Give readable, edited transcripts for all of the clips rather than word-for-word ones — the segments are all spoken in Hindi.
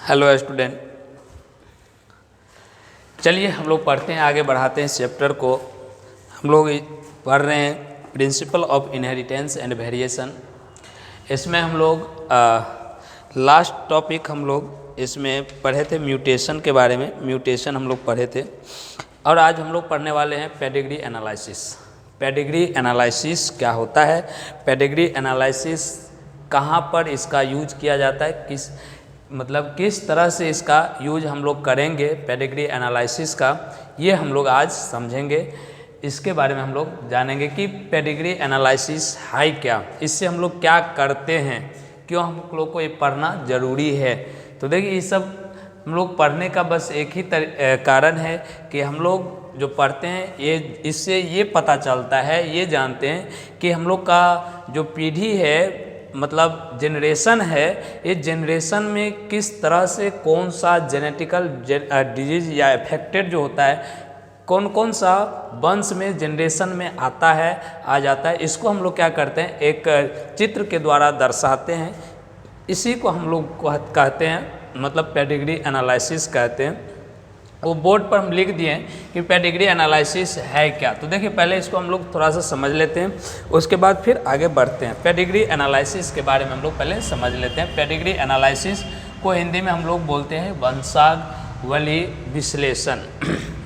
हेलो स्टूडेंट, चलिए हम लोग पढ़ते हैं, आगे बढ़ाते हैं चैप्टर को। हम लोग पढ़ रहे हैं principle of inheritance and variation. इसमें हम लोग लास्ट टॉपिक हम लोग इसमें पढ़े थे म्यूटेशन के बारे में। म्यूटेशन हम लोग पढ़े थे और आज हम लोग पढ़ने वाले हैं पेडिग्री एनालिसिस। पेडिग्री एनालिसिस क्या होता है, पेडिग्री एनालिसिस कहाँ पर इसका यूज किया जाता है, किस तरह से इसका यूज हम लोग करेंगे पेडिग्री एनालिसिस का, ये हम लोग आज समझेंगे। इसके बारे में हम लोग जानेंगे कि पेडिग्री एनालिसिस है क्या, इससे हम लोग क्या करते हैं, क्यों हम लोग को ये पढ़ना ज़रूरी है। तो देखिए ये सब हम लोग पढ़ने का बस एक ही कारण है कि हम लोग जो पढ़ते हैं ये इससे ये पता चलता है, ये जानते हैं कि हम लोग का जो पीढ़ी है मतलब जनरेशन है, ये जनरेशन में किस तरह से कौन सा जेनेटिकल डिजीज या अफेक्टेड जो होता है, कौन कौन सा वंश में जनरेशन में आता है, आ जाता है। इसको हम लोग क्या करते हैं, एक चित्र के द्वारा दर्शाते हैं। इसी को हम लोग कहते हैं मतलब पेडिग्री एनालिसिस कहते हैं। वो बोर्ड पर हम लिख दिए कि पेडिग्री एनालिसिस है क्या। तो देखिए पहले इसको हम लोग थोड़ा सा समझ लेते हैं, उसके बाद फिर आगे बढ़ते हैं। पेडिग्री एनालिसिस के बारे में हम लोग पहले समझ लेते हैं। पेडिग्री एनालिसिस को हिंदी में हम लोग बोलते हैं वंशावली विश्लेषण।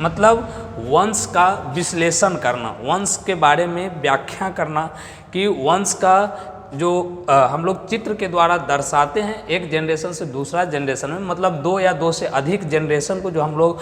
मतलब वंश का विश्लेषण करना, वंश के बारे में व्याख्या करना कि वंश का जो हम लोग चित्र के द्वारा दर्शाते हैं एक जनरेशन से दूसरा जनरेशन में, मतलब दो या दो से अधिक जनरेशन को जो हम लोग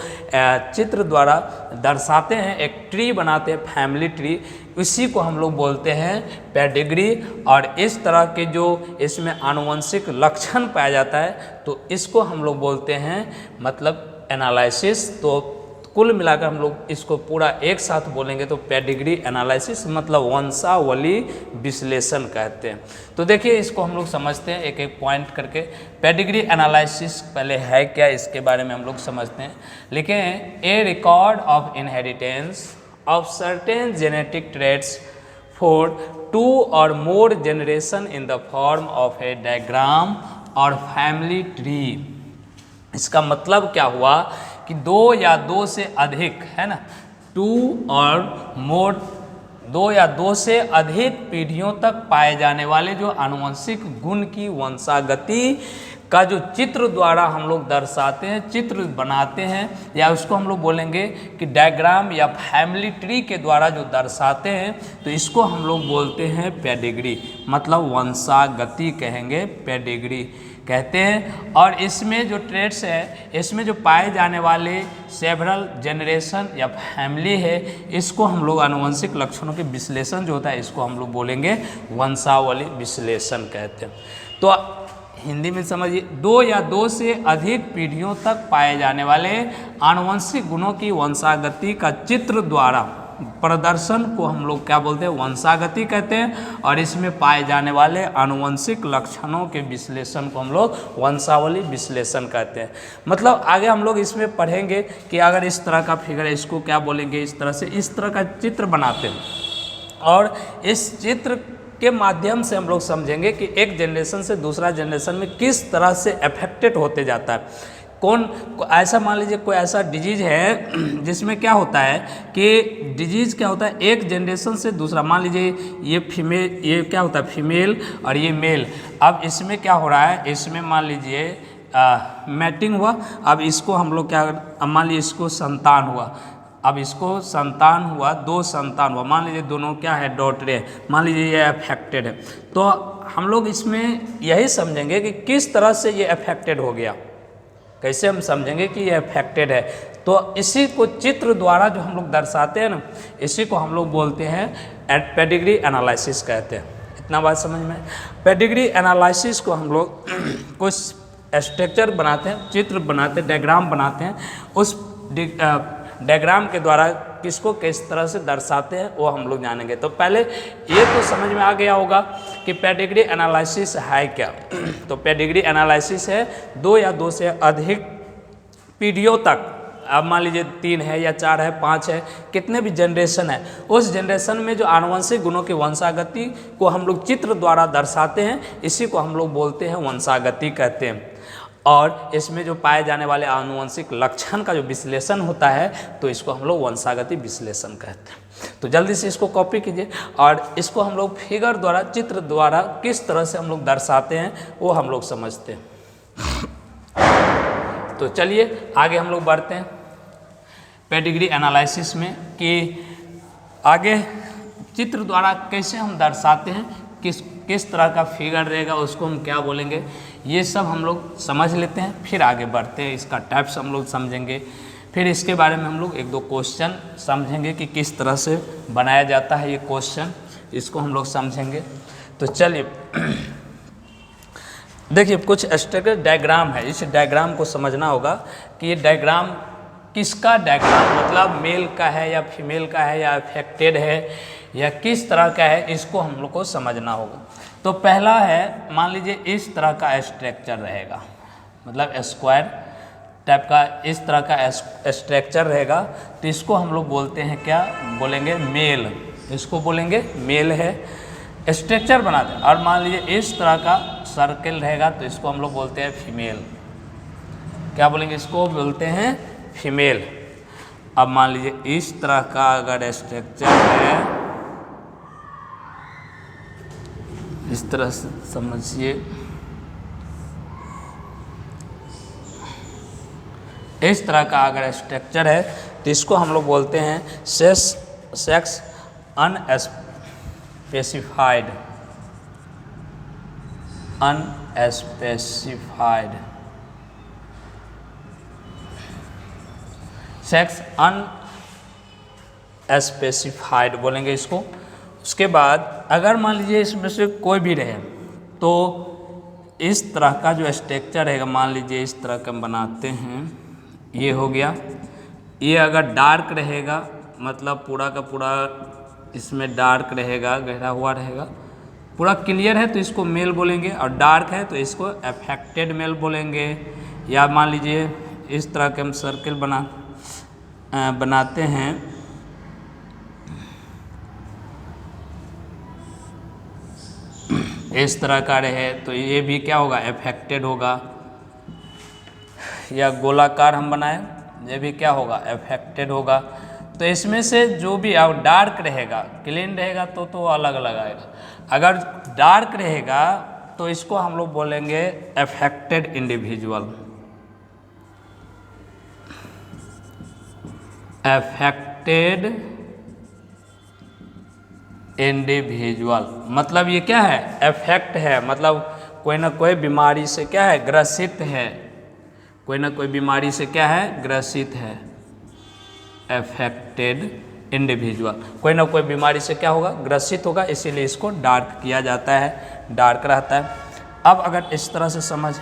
चित्र द्वारा दर्शाते हैं, एक ट्री बनाते हैं, फैमिली ट्री, इसी को हम लोग बोलते हैं पेडिग्री। और इस तरह के जो इसमें आनुवंशिक लक्षण पाया जाता है तो इसको हम लोग बोलते हैं मतलब एनालिसिस। तो कुल मिलाकर हम लोग इसको पूरा एक साथ बोलेंगे तो पेडिग्री एनालिसिस मतलब वंशावली विश्लेषण कहते हैं। तो देखिए इसको हम लोग समझते हैं एक एक पॉइंट करके। पेडिग्री एनालिसिस पहले है क्या, इसके बारे में हम लोग समझते हैं। लिखें a record of inheritance of certain genetic traits for 2 or more generation in the form of a diagram और फैमिली ट्री। इसका मतलब क्या हुआ कि 2 या 2 से अधिक है ना, 2 और मोर 2 या 2 से अधिक पीढ़ियों तक पाए जाने वाले जो आनुवंशिक गुण की वंशागति का जो चित्र द्वारा हम लोग दर्शाते हैं, चित्र बनाते हैं, या उसको हम लोग बोलेंगे कि डायग्राम या फैमिली ट्री के द्वारा जो दर्शाते हैं, तो इसको हम लोग बोलते हैं पेडिग्री, मतलब वंशागति कहेंगे, पेडिग्री कहते हैं। और इसमें जो ट्रेट्स है, इसमें जो पाए जाने वाले सेवरल जनरेशन या फैमिली है, इसको हम लोग आनुवंशिक लक्षणों के विश्लेषण जो होता है इसको हम लोग बोलेंगे वंशावली विश्लेषण कहते हैं। तो हिंदी में समझिए, 2 या 2 से अधिक पीढ़ियों तक पाए जाने वाले आनुवंशिक गुणों की वंशागति का चित्र द्वारा प्रदर्शन को हम लोग क्या बोलते हैं, वंशागति कहते हैं। और इसमें पाए जाने वाले आनुवंशिक लक्षणों के विश्लेषण को हम लोग वंशावली विश्लेषण कहते हैं। मतलब आगे हम लोग इसमें पढ़ेंगे कि अगर इस तरह का फिगर है इसको क्या बोलेंगे, इस तरह से इस तरह का चित्र बनाते हैं और इस चित्र के माध्यम से हम लोग समझेंगे कि एक जनरेशन से दूसरा जनरेशन में किस तरह से अफेक्टेड होते जाता है। कौन ऐसा, मान लीजिए कोई ऐसा डिजीज है जिसमें क्या होता है कि डिजीज क्या होता है, एक जनरेशन से दूसरा, मान लीजिए ये फीमेल, ये क्या होता है फीमेल और ये मेल। अब इसमें क्या हो रहा है, इसमें मान लीजिए मैटिंग हुआ। अब इसको हम लोग क्या, मान लीजिए इसको संतान हुआ, अब इसको संतान हुआ, 2 संतान हुआ, मान लीजिए दोनों क्या है डॉटरे, मान लीजिए ये अफेक्टेड है। तो हम लोग इसमें यही समझेंगे कि किस तरह से ये अफेक्टेड हो गया, कैसे हम समझेंगे कि ये अफेक्टेड है। तो इसी को चित्र द्वारा जो हम लोग दर्शाते हैं ना, इसी को हम लोग बोलते हैं पेडिग्री एनालिसिस कहते हैं। इतना बात समझ में। पेडिग्री एनालिसिस को हम लोग कुछ स्ट्रक्चर बनाते हैं, चित्र बनाते हैं, डायग्राम बनाते हैं। उस डायग्राम के द्वारा किसको किस तरह से दर्शाते हैं वो हम लोग जानेंगे। तो पहले ये तो समझ में आ गया होगा कि पेडिग्री एनालिसिस है क्या। तो पेडिग्री एनालिसिस है 2 या 2 से अधिक पीढ़ियों तक, अब मान लीजिए 3 है या 4 है, 5 है, कितने भी जनरेशन है, उस जनरेशन में जो आनुवंशिक गुणों की वंशागति को हम लोग चित्र द्वारा दर्शाते हैं, इसी को हम लोग बोलते हैं वंशागति कहते हैं। और इसमें जो पाए जाने वाले आनुवंशिक लक्षण का जो विश्लेषण होता है तो इसको हम लोग वंशागति विश्लेषण कहते हैं। तो जल्दी से इसको कॉपी कीजिए और इसको हम लोग फिगर द्वारा, चित्र द्वारा किस तरह से हम लोग दर्शाते हैं वो हम लोग समझते हैं। तो चलिए आगे हम लोग बढ़ते हैं पेडिग्री एनालिसिस में कि आगे चित्र द्वारा कैसे हम दर्शाते हैं, किस तरह का फिगर रहेगा उसको हम क्या बोलेंगे, ये सब हम लोग समझ लेते हैं। फिर आगे बढ़ते हैं, इसका टाइप्स हम लोग समझेंगे, फिर इसके बारे में हम लोग एक दो क्वेश्चन समझेंगे कि किस तरह से बनाया जाता है ये क्वेश्चन, इसको हम लोग समझेंगे। तो चलिए देखिए कुछ स्ट्रक्चर डायग्राम है, इस डायग्राम को समझना होगा कि ये डायग्राम किसका डायग्राम, मतलब मेल का है या फीमेल का है या अफेक्टेड है या किस तरह का है, इसको हम लोग को समझना होगा। तो पहला है, मान लीजिए इस तरह का स्ट्रक्चर रहेगा, मतलब स्क्वायर टाइप का इस तरह का स्ट्रक्चर रहेगा, तो इसको हम लोग बोलते हैं, क्या बोलेंगे, मेल। इसको बोलेंगे मेल है, स्ट्रक्चर बनाते हैं। और मान लीजिए इस तरह का सर्कल रहेगा तो इसको हम लोग बोलते हैं फीमेल। क्या बोलेंगे, इसको बोलते हैं फीमेल। अब मान लीजिए इस तरह का अगर स्ट्रक्चर है, इस तरह से समझिए, इस तरह का अगर स्ट्रक्चर है तो इसको हम लोग बोलते हैं सेक्स अनस्पेसिफाइड। सेक्स अनस्पेसिफाइड बोलेंगे इसको। उसके बाद अगर मान लीजिए इसमें से कोई भी रहे तो इस तरह का जो स्ट्रक्चर रहेगा, मान लीजिए इस तरह का हम बनाते हैं, ये हो गया। ये अगर डार्क रहेगा, मतलब पूरा का पूरा इसमें डार्क रहेगा, गहरा हुआ रहेगा, पूरा क्लियर है तो इसको मेल बोलेंगे, और डार्क है तो इसको अफेक्टेड मेल बोलेंगे। या मान लीजिए इस तरह के हम सर्कल बनाते हैं, इस तरह का रहे तो ये भी क्या होगा, अफेक्टेड होगा। या गोलाकार हम बनाए, ये भी क्या होगा, अफेक्टेड होगा। तो इसमें से जो भी डार्क रहेगा, क्लीन रहेगा तो अलग अलग आएगा। अगर डार्क रहेगा तो इसको हम लोग बोलेंगे अफेक्टेड इंडिविजुअल। अफेक्टेड इंडिविजुअल मतलब ये क्या है, अफेक्ट है, मतलब कोई ना कोई बीमारी से क्या है, ग्रसित है, कोई ना कोई बीमारी से क्या है, ग्रसित है। अफेक्टेड इंडिविजुअल कोई ना कोई बीमारी से क्या होगा, ग्रसित होगा, इसीलिए इसको डार्क किया जाता है, डार्क रहता है। अब अगर इस तरह से समझ,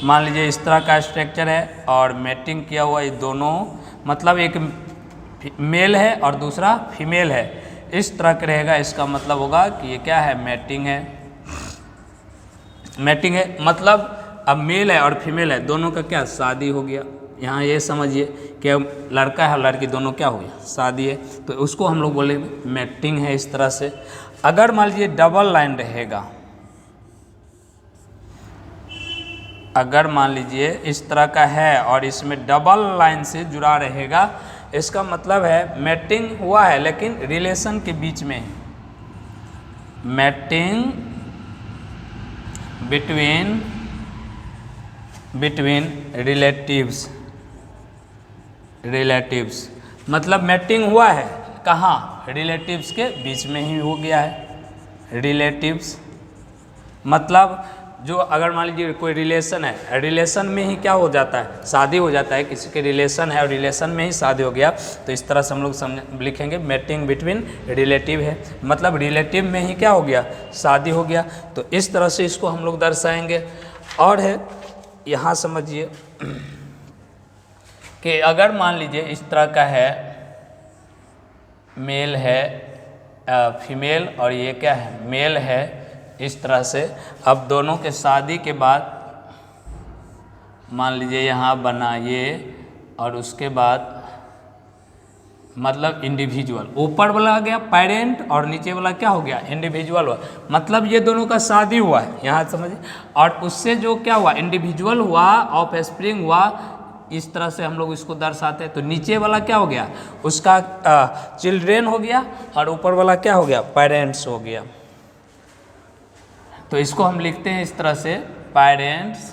मान लीजिए इस तरह का स्ट्रक्चर है और मैटिंग किया हुआ, ये दोनों मतलब एक मेल है और दूसरा फीमेल है, इस तरह का रहेगा, इसका मतलब होगा कि ये क्या है, मैटिंग है। मैटिंग है मतलब अब मेल है और फीमेल है, दोनों का क्या, शादी हो गया। यहाँ ये समझिए कि लड़का है और लड़की दोनों क्या हो गया, शादी है, तो उसको हम लोग बोले मैटिंग है। इस तरह से अगर मान लीजिए डबल लाइन रहेगा, अगर मान लीजिए इस तरह का है और इसमें डबल लाइन से जुड़ा रहेगा, इसका मतलब है मैटिंग हुआ है लेकिन रिलेशन के बीच में, मैटिंग बिटवीन रिलेटिव्स मतलब मैटिंग हुआ है कहाँ, रिलेटिव्स के बीच में ही हो गया है। रिलेटिव्स मतलब जो अगर मान लीजिए कोई रिलेशन है, रिलेशन में ही क्या हो जाता है, शादी हो जाता है, किसी के रिलेशन है और रिलेशन में ही शादी हो गया, तो इस तरह से हम लोग लिखेंगे मैटिंग बिटवीन रिलेटिव है, मतलब रिलेटिव में ही क्या हो गया, शादी हो गया। तो इस तरह से इसको हम लोग दर्शाएंगे। और है यहाँ समझिए कि अगर मान लीजिए इस तरह का है, मेल है, फीमेल और ये क्या है, मेल है, इस तरह से। अब दोनों के शादी के बाद मान लीजिए यहाँ बना ये, और उसके बाद मतलब इंडिविजुअल, ऊपर वाला आ गया पेरेंट और नीचे वाला क्या हो गया इंडिविजुअल हुआ, मतलब ये दोनों का शादी हुआ है, यहाँ समझिए। और उससे जो क्या हुआ इंडिविजुअल हुआ, ऑफ स्प्रिंग हुआ, इस तरह से हम लोग इसको दर्शाते हैं। तो नीचे वाला क्या हो गया उसका चिल्ड्रेन हो गया और ऊपर वाला क्या हो गया पेरेंट्स हो गया। तो इसको हम लिखते हैं इस तरह से parents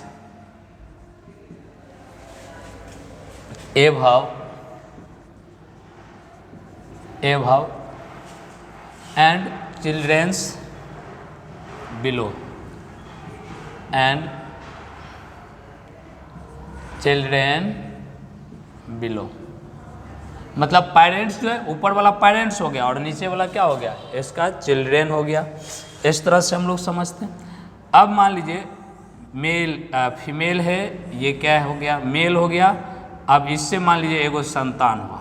above and children's below and children below, मतलब पेरेंट्स जो है ऊपर वाला पेरेंट्स हो गया और नीचे वाला क्या हो गया इसका चिल्ड्रेन हो गया। इस तरह से हम लोग समझते हैं। अब मान लीजिए मेल फीमेल है, ये क्या हो गया मेल हो गया। अब इससे मान लीजिए एगो संतान हुआ।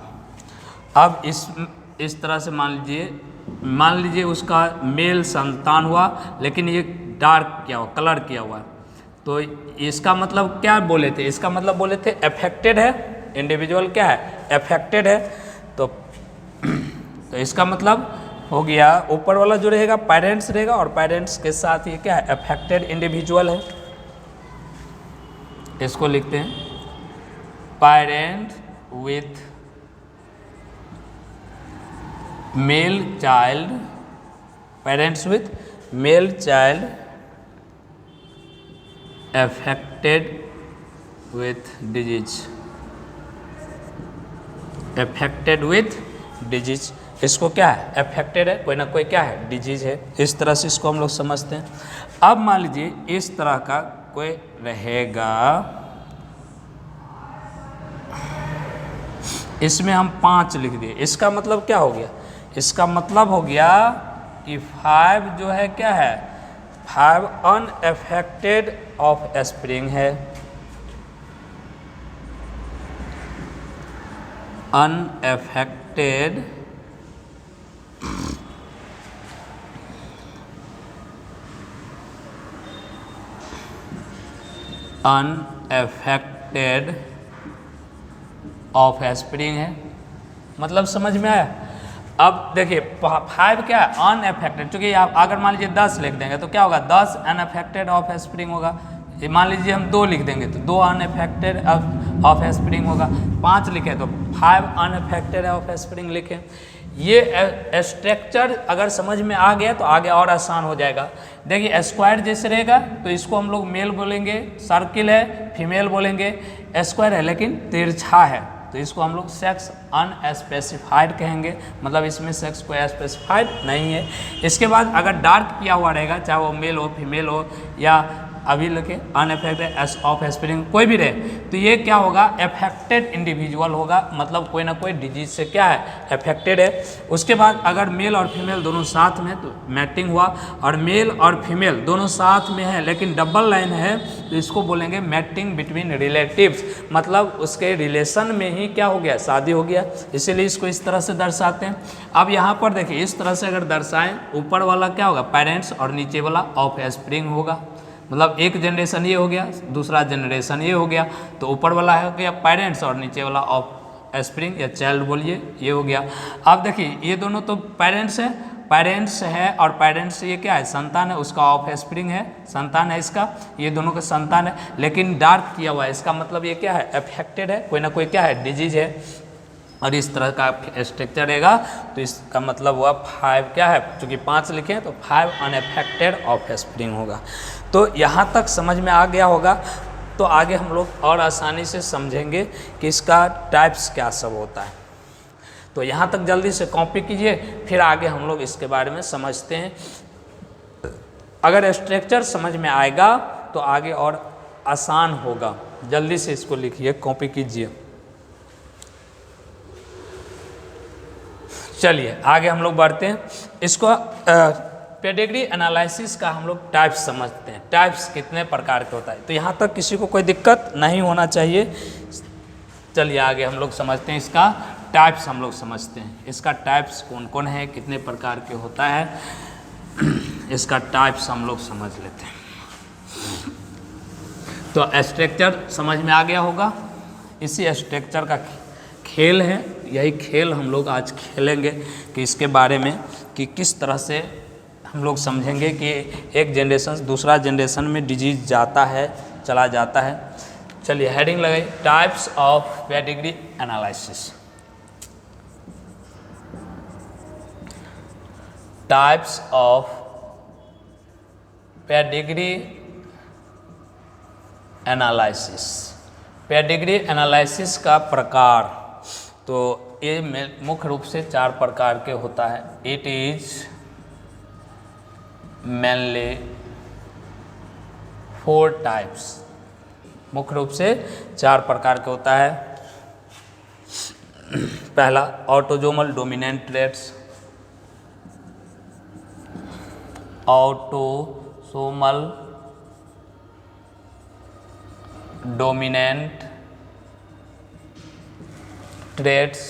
अब इस तरह से मान लीजिए उसका मेल संतान हुआ, लेकिन ये डार्क क्या हुआ कलर किया हुआ। तो इसका मतलब क्या बोले थे, इसका मतलब बोले थे अफेक्टेड है, इंडिविजुअल क्या है अफेक्टेड है। तो इसका मतलब हो गया ऊपर वाला जो रहेगा पेरेंट्स रहेगा और पेरेंट्स के साथ ये क्या है अफेक्टेड इंडिविजुअल है। इसको लिखते हैं parent with male child, parents with male child affected with disease, affected with disease। इसको क्या है affected है, कोई ना कोई क्या है डिजीज है। इस तरह से इसको हम लोग समझते हैं। अब मान लीजिए इस तरह का कोई रहेगा, इसमें हम 5 लिख दिए। इसका मतलब क्या हो गया, इसका मतलब हो गया कि 5 जो है क्या है 5 अनएफेक्टेड ऑफ स्प्रिंग है, अनएफेक्टेड ऑफ स्प्रिंग है। मतलब समझ में आया। अब देखिए 5 क्या है अनएफेक्टेड, क्योंकि आप अगर मान लीजिए 10 लिख देंगे तो क्या होगा 10 अनएफेक्टेड ऑफ स्प्रिंग होगा। मान लीजिए हम 2 लिख देंगे तो 2 अनएफेक्टेड ऑफ स्प्रिंग होगा। 5 लिखे तो 5 अनएफेक्टेड ऑफ स्प्रिंग लिखें। ये स्ट्रक्चर अगर समझ में आ गया तो आगे और आसान हो जाएगा। देखिए स्क्वायर जैसे रहेगा तो इसको हम लोग मेल बोलेंगे, सर्किल है फीमेल बोलेंगे, स्क्वायर है लेकिन तिरछा है तो इसको हम लोग सेक्स अनस्पेसिफाइड कहेंगे, मतलब इसमें सेक्स कोई स्पेसिफाइड नहीं है। इसके बाद अगर डार्क किया हुआ रहेगा, चाहे वो मेल हो फीमेल हो या अभी लिखे अनएफेक्टेड ऑफ स्प्रिंग कोई भी रहे, तो ये क्या होगा अफेक्टेड इंडिविजुअल होगा, मतलब कोई ना कोई डिजीज से क्या है अफेक्टेड है। उसके बाद अगर मेल और फीमेल दोनों साथ में तो मैटिंग हुआ, और मेल और फीमेल दोनों साथ में है लेकिन डबल लाइन है तो इसको बोलेंगे मैटिंग बिटवीन रिलेटिव्स, मतलब उसके रिलेशन में ही क्या हो गया शादी हो गया, इसीलिए इसको इस तरह से दर्शाते हैं। अब यहाँ पर देखिए इस तरह से अगर दर्शाएं, ऊपर वाला क्या होगा पेरेंट्स और नीचे वाला ऑफ स्प्रिंग होगा, मतलब एक जनरेशन ये हो गया दूसरा जनरेशन ये हो गया, तो ऊपर वाला हो गया पेरेंट्स और नीचे वाला ऑफ स्प्रिंग या चाइल्ड बोलिए ये हो गया। अब देखिए ये दोनों तो पेरेंट्स है और पेरेंट्स ये क्या है संतान है, उसका ऑफ स्प्रिंग है संतान है इसका, ये दोनों का संतान है लेकिन डार्क किया हुआ है, इसका मतलब ये क्या है अफेक्टेड है, कोई ना कोई क्या है डिजीज है। और इस तरह का स्ट्रक्चर रहेगा तो इसका मतलब हुआ 5 क्या है, चूँकि 5 लिखे हैं तो 5 अनएफेक्टेड ऑफ स्प्रिंग होगा। तो यहाँ तक समझ में आ गया होगा, तो आगे हम लोग और आसानी से समझेंगे कि इसका टाइप्स क्या सब होता है। तो यहाँ तक जल्दी से कॉपी कीजिए, फिर आगे हम लोग इसके बारे में समझते हैं। अगर स्ट्रक्चर समझ में आएगा तो आगे और आसान होगा। जल्दी से इसको लिखिए, कॉपी कीजिए। चलिए आगे हम लोग बढ़ते हैं। इसको पेडिग्री एनालिसिस का हम लोग टाइप्स समझते हैं, टाइप्स कितने प्रकार के होता है, तो यहाँ तक किसी को कोई दिक्कत नहीं होना चाहिए। चलिए आगे हम लोग समझते हैं, इसका टाइप्स हम लोग समझते हैं, इसका टाइप्स कौन कौन है कितने प्रकार के होता है, इसका टाइप्स हम लोग समझ लेते हैं। तो स्ट्रक्चर समझ में आ गया होगा, इसी स्ट्रक्चर का खेल है, यही खेल हम लोग आज खेलेंगे कि इसके बारे में कि किस तरह से हम लोग समझेंगे कि एक जनरेशन से दूसरा जनरेशन में डिजीज जाता है, चला जाता है। चलिए हेडिंग लगाई, types of pedigree analysis. Types of pedigree analysis. Pedigree analysis का प्रकार, तो ये मुख्य रूप से 4 प्रकार के होता है। इट इज मेनली 4 टाइप्स, मुख्य रूप से 4 प्रकार के होता है। पहला autosomal dominant traits, autosomal dominant traits.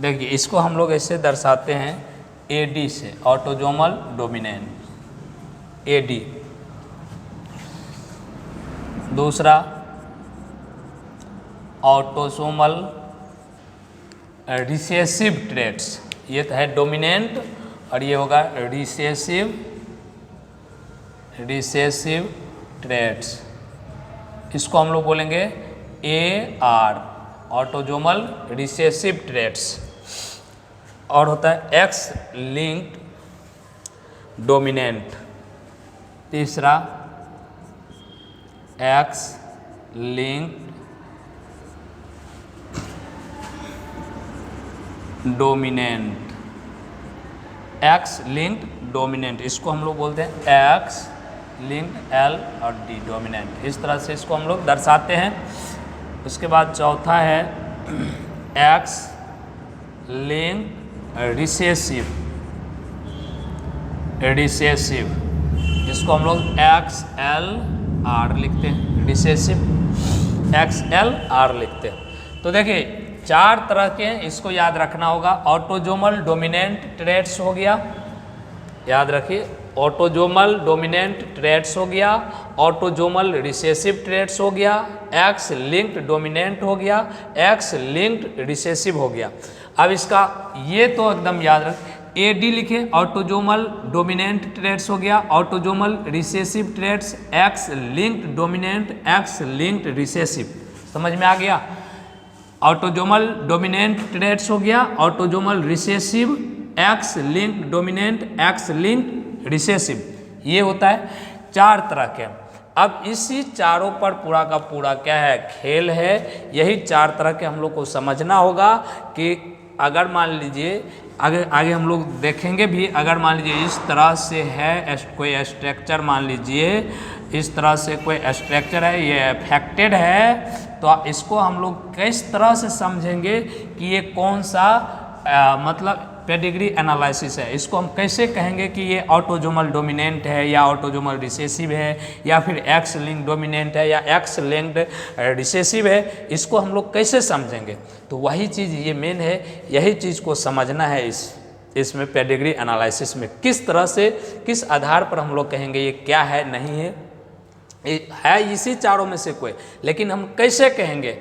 देखिए इसको हम लोग ऐसे दर्शाते हैं एडी से, ऑटोजोमल डोमिनेंट एडी। दूसरा ऑटोसोमल रिसेसिव ट्रेट्स, ये तो है डोमिनेंट और ये होगा रिसेसिव ट्रेट्स। इसको हम लोग बोलेंगे AR, ऑटोजोमल रिसेसिव ट्रेट्स। और होता है X लिंक्ड डोमिनेंट। तीसरा X linked dominant, X linked dominant, इसको हम लोग बोलते हैं X लिंक्ड L और D डोमिनेंट। इस तरह से इसको हम लोग दर्शाते हैं। उसके बाद चौथा है X लिंक्ड रिसेसिव, इसको हम लोग XLR लिखते हैं, रिसेसिव XLR लिखते हैं। तो देखिए 4 तरह के हैं, इसको याद रखना होगा। ऑटोजोमल डोमिनेंट ट्रेट्स हो गया, याद रखिए, ऑटोजोमल डोमिनेंट ट्रेट्स हो गया, ऑटोजोमल रिसेसिव ट्रेट्स हो गया, X लिंक्ड डोमिनेंट हो गया, X लिंक्ड रिसेसिव हो गया। अब इसका ये तो एकदम याद रख, AD लिखे, ऑटोजोमल डोमिनेंट ट्रेट्स हो गया, autosomal recessive traits, X linked dominant, X linked recessive. समझ में आ गया? ऑटोजोमल डोमिनेंट ट्रेट्स हो गया, autosomal recessive, X linked dominant, X linked recessive, ये होता है 4 तरह के। अब इसी चारों पर पूरा का पूरा क्या है, खेल है। यही 4 तरह के हम लोग को समझना होगा कि अगर मान लीजिए आगे हम लोग देखेंगे भी, अगर मान लीजिए इस तरह से है कोई स्ट्रक्चर, मान लीजिए इस तरह से कोई स्ट्रक्चर है, ये अफेक्टेड है, तो इसको हम लोग किस तरह से समझेंगे कि ये कौन सा मतलब पेडिग्री एनालिसिस है। इसको हम कैसे कहेंगे कि ये ऑटोजोमल डोमिनेंट है या ऑटोजोमल रिसेसिव है या फिर X लिंक्ड डोमिनेंट है या X लिंक्ड रिसेसिव है, इसको हम लोग कैसे समझेंगे? तो वही चीज़ ये मेन है, यही चीज़ को समझना है इसमें पेडिग्री एनालिसिस में। किस तरह से, किस आधार पर हम लोग कहेंगे ये क्या है, नहीं है इसी चारों में से कोई, लेकिन हम कैसे कहेंगे,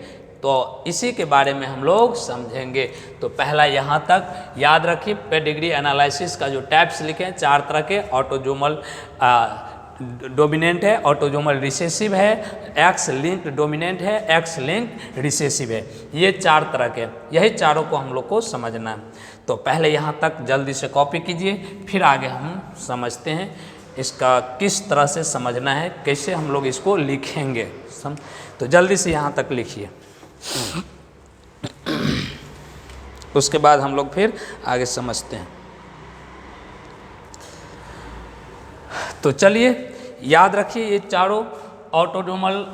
तो इसी के बारे में हम लोग समझेंगे। तो पहला यहाँ तक याद रखिए, पेडिग्री एनालिसिस का जो टाइप्स लिखे हैं 4 तरह के, ऑटोजोमल डोमिनेंट है, ऑटोजोमल रिसेसिव है, X लिंक्ड डोमिनेंट है, X लिंक्ड रिसेसिव है, ये 4 तरह के, यही चारों को हम लोग को समझना है। तो पहले यहाँ तक जल्दी से कॉपी कीजिए, फिर आगे हम समझते हैं इसका किस तरह से समझना है, कैसे हम लोग इसको लिखेंगे। तो जल्दी से यहाँ तक लिखिए, उसके बाद हम लोग फिर आगे समझते हैं। तो चलिए याद रखिए, ये चारों autosomal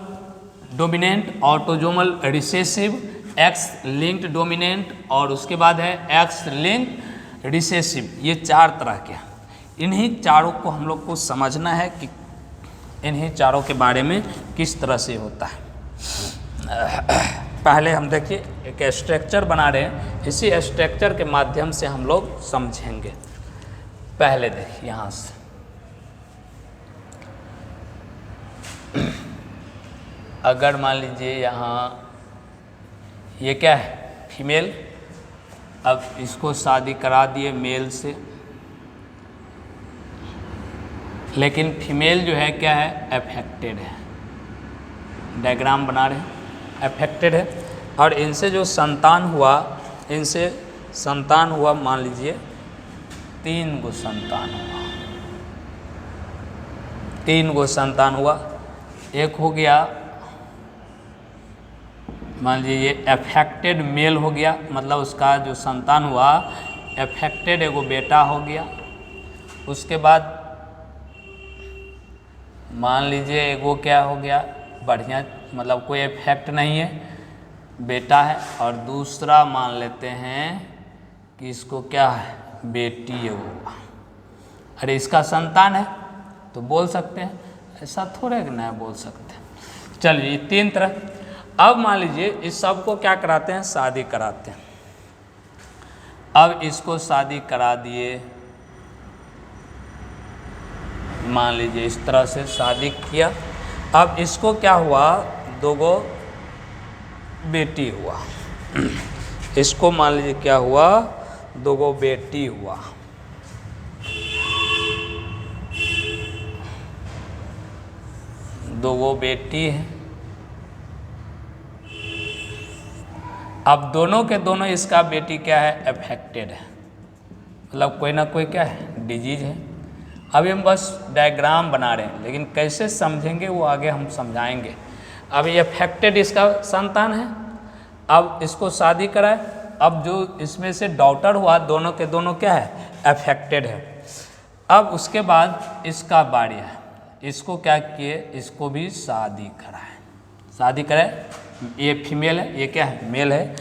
dominant, autosomal recessive, X linked dominant और उसके बाद है X लिंक्ड रिसेसिव, ये 4 तरह के। इन्हीं चारों को हम लोग को समझना है कि इन्हीं चारों के बारे में किस तरह से होता है। पहले हम देखिए एक स्ट्रक्चर बना रहे हैं, इसी स्ट्रक्चर के माध्यम से हम लोग समझेंगे। पहले देखिए यहाँ से अगर मान लीजिए यहाँ ये क्या है, फीमेल, अब इसको शादी करा दिए मेल से, लेकिन फीमेल जो है क्या है, अफेक्टेड है। डायग्राम बना रहे हैं, अफेक्टेड है। और इनसे जो संतान हुआ, इनसे संतान हुआ, मान लीजिए 3 गो संतान हुआ, 3 गो संतान हुआ। एक हो गया, मान लीजिए ये अफेक्टेड मेल हो गया, मतलब उसका जो संतान हुआ अफेक्टेड एगो बेटा हो गया। उसके बाद मान लीजिए एगो क्या हो गया, बढ़िया, मतलब कोई इफेक्ट नहीं है, बेटा है। और दूसरा मान लेते हैं कि इसको क्या है, बेटी है वो। अरे इसका संतान है तो बोल सकते हैं, ऐसा थोड़े कि नहीं बोल सकते। चलिए 3 तरह। अब मान लीजिए इस सब को क्या कराते हैं, शादी कराते हैं। अब इसको शादी करा दिए, मान लीजिए इस तरह से शादी किया। अब इसको क्या हुआ, 2 गो बेटी हुआ। इसको मान लीजिए क्या हुआ, 2 गो बेटी हुआ। दो वो बेटी है। अब दोनों के दोनों इसका बेटी क्या है, अफेक्टेड है, मतलब कोई ना कोई क्या है, डिजीज है। अभी हम बस डायग्राम बना रहे हैं, लेकिन कैसे समझेंगे वो आगे हम समझाएंगे। अब ये अफेक्टेड इसका संतान है, अब इसको शादी कराए। अब जो इसमें से डॉटर हुआ, दोनों के दोनों क्या है, अफेक्टेड है। अब उसके बाद इसका बारी है, इसको क्या किए, इसको भी शादी कराए। शादी कराए, ये फीमेल है, ये क्या है, मेल है।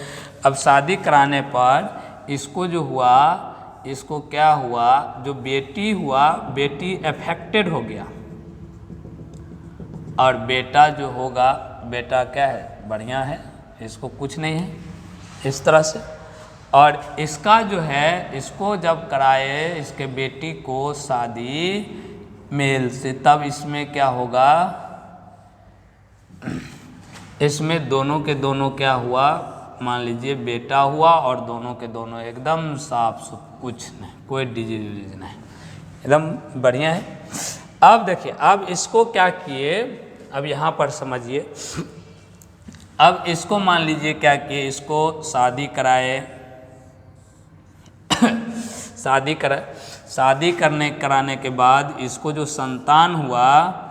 अब शादी कराने पर इसको जो हुआ, इसको क्या हुआ, जो बेटी हुआ, बेटी अफेक्टेड हो गया। और बेटा जो होगा, बेटा क्या है, बढ़िया है, इसको कुछ नहीं है, इस तरह से। और इसका जो है, इसको जब कराए, इसके बेटी को शादी मेल से, तब इसमें क्या होगा, इसमें दोनों के दोनों क्या हुआ, मान लीजिए बेटा हुआ, और दोनों के दोनों एकदम साफ सुथरा, कुछ नहीं, कोई डिजीज नहीं, एकदम बढ़िया है। अब देखिए, अब इसको क्या किए, अब यहाँ पर समझिए। अब इसको मान लीजिए क्या किए, इसको शादी कराए। शादी कराने के बाद इसको जो संतान हुआ,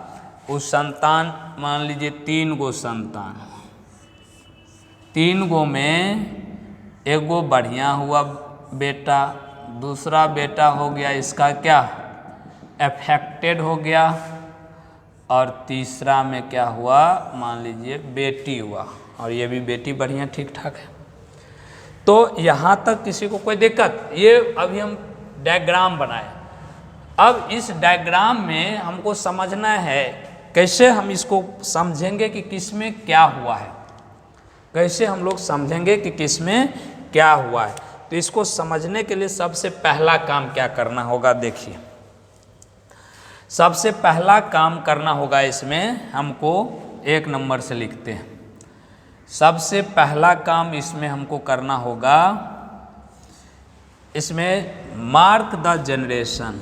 उस संतान मान लीजिए 3 गो संतान, 3 गो में एक गो बढ़िया हुआ बेटा, दूसरा बेटा हो गया इसका क्या, अफेक्टेड हो गया, और तीसरा में क्या हुआ, मान लीजिए बेटी हुआ, और ये भी बेटी बढ़िया ठीक ठाक है। तो यहाँ तक किसी को कोई दिक्कत, ये अभी हम डायग्राम बनाए। अब इस डायग्राम में हमको समझना है, कैसे हम इसको समझेंगे कि किसमें क्या हुआ है, कैसे हम लोग समझेंगे कि किसमें क्या हुआ है। तो इसको समझने के लिए सबसे पहला काम क्या करना होगा, देखिए सबसे पहला काम करना होगा, इसमें हमको 1 नंबर से लिखते हैं। सबसे पहला काम इसमें हमको करना होगा, इसमें mark the generation,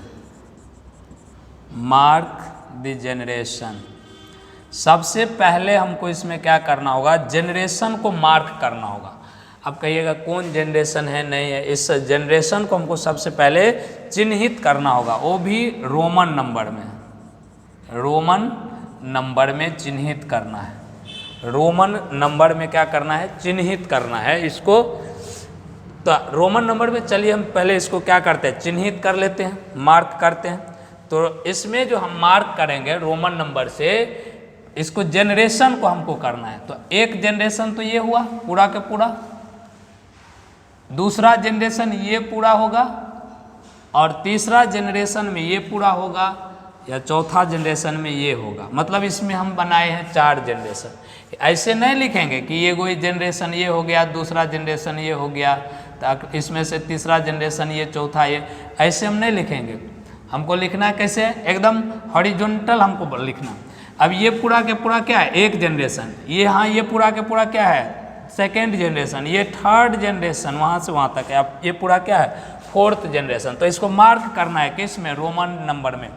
mark the generation. सबसे पहले हमको इसमें क्या करना होगा, जनरेशन को मार्क करना होगा। अब कहिएगा कौन जनरेशन है, नहीं है, इस जनरेशन को हमको सबसे पहले चिन्हित करना होगा, वो भी रोमन नंबर में, रोमन नंबर में चिन्हित करना है। रोमन नंबर में क्या करना है, चिन्हित करना है इसको। तो रोमन नंबर में चलिए हम पहले इसको क्या करते हैं, चिन्हित कर लेते हैं, मार्क करते हैं। तो इसमें जो हम मार्क करेंगे रोमन नंबर से, इसको जनरेशन को हमको करना है। तो एक जनरेशन तो ये हुआ पूरा का पूरा, दूसरा जनरेशन ये पूरा होगा, और तीसरा जनरेशन में ये पूरा होगा, या चौथा जनरेशन में ये होगा। मतलब इसमें हम बनाए हैं 4 जनरेशन। ऐसे नहीं लिखेंगे कि ये कोई जनरेशन ये हो गया, दूसरा जनरेशन ये हो गया, तो इसमें से तीसरा जनरेशन ये, चौथा ये, ऐसे हम नहीं लिखेंगे। हमको लिखना है कैसे, एकदम हॉरिजॉन्टल हमको लिखना। अब ये पूरा के पूरा क्या है, एक जनरेशन, ये हाँ, ये पूरा के पूरा क्या है, सेकेंड जनरेशन, ये थर्ड जनरेशन, वहाँ से वहाँ तक है। अब ये पूरा क्या है, फोर्थ जनरेशन। तो इसको मार्क करना है किस में, रोमन नंबर में।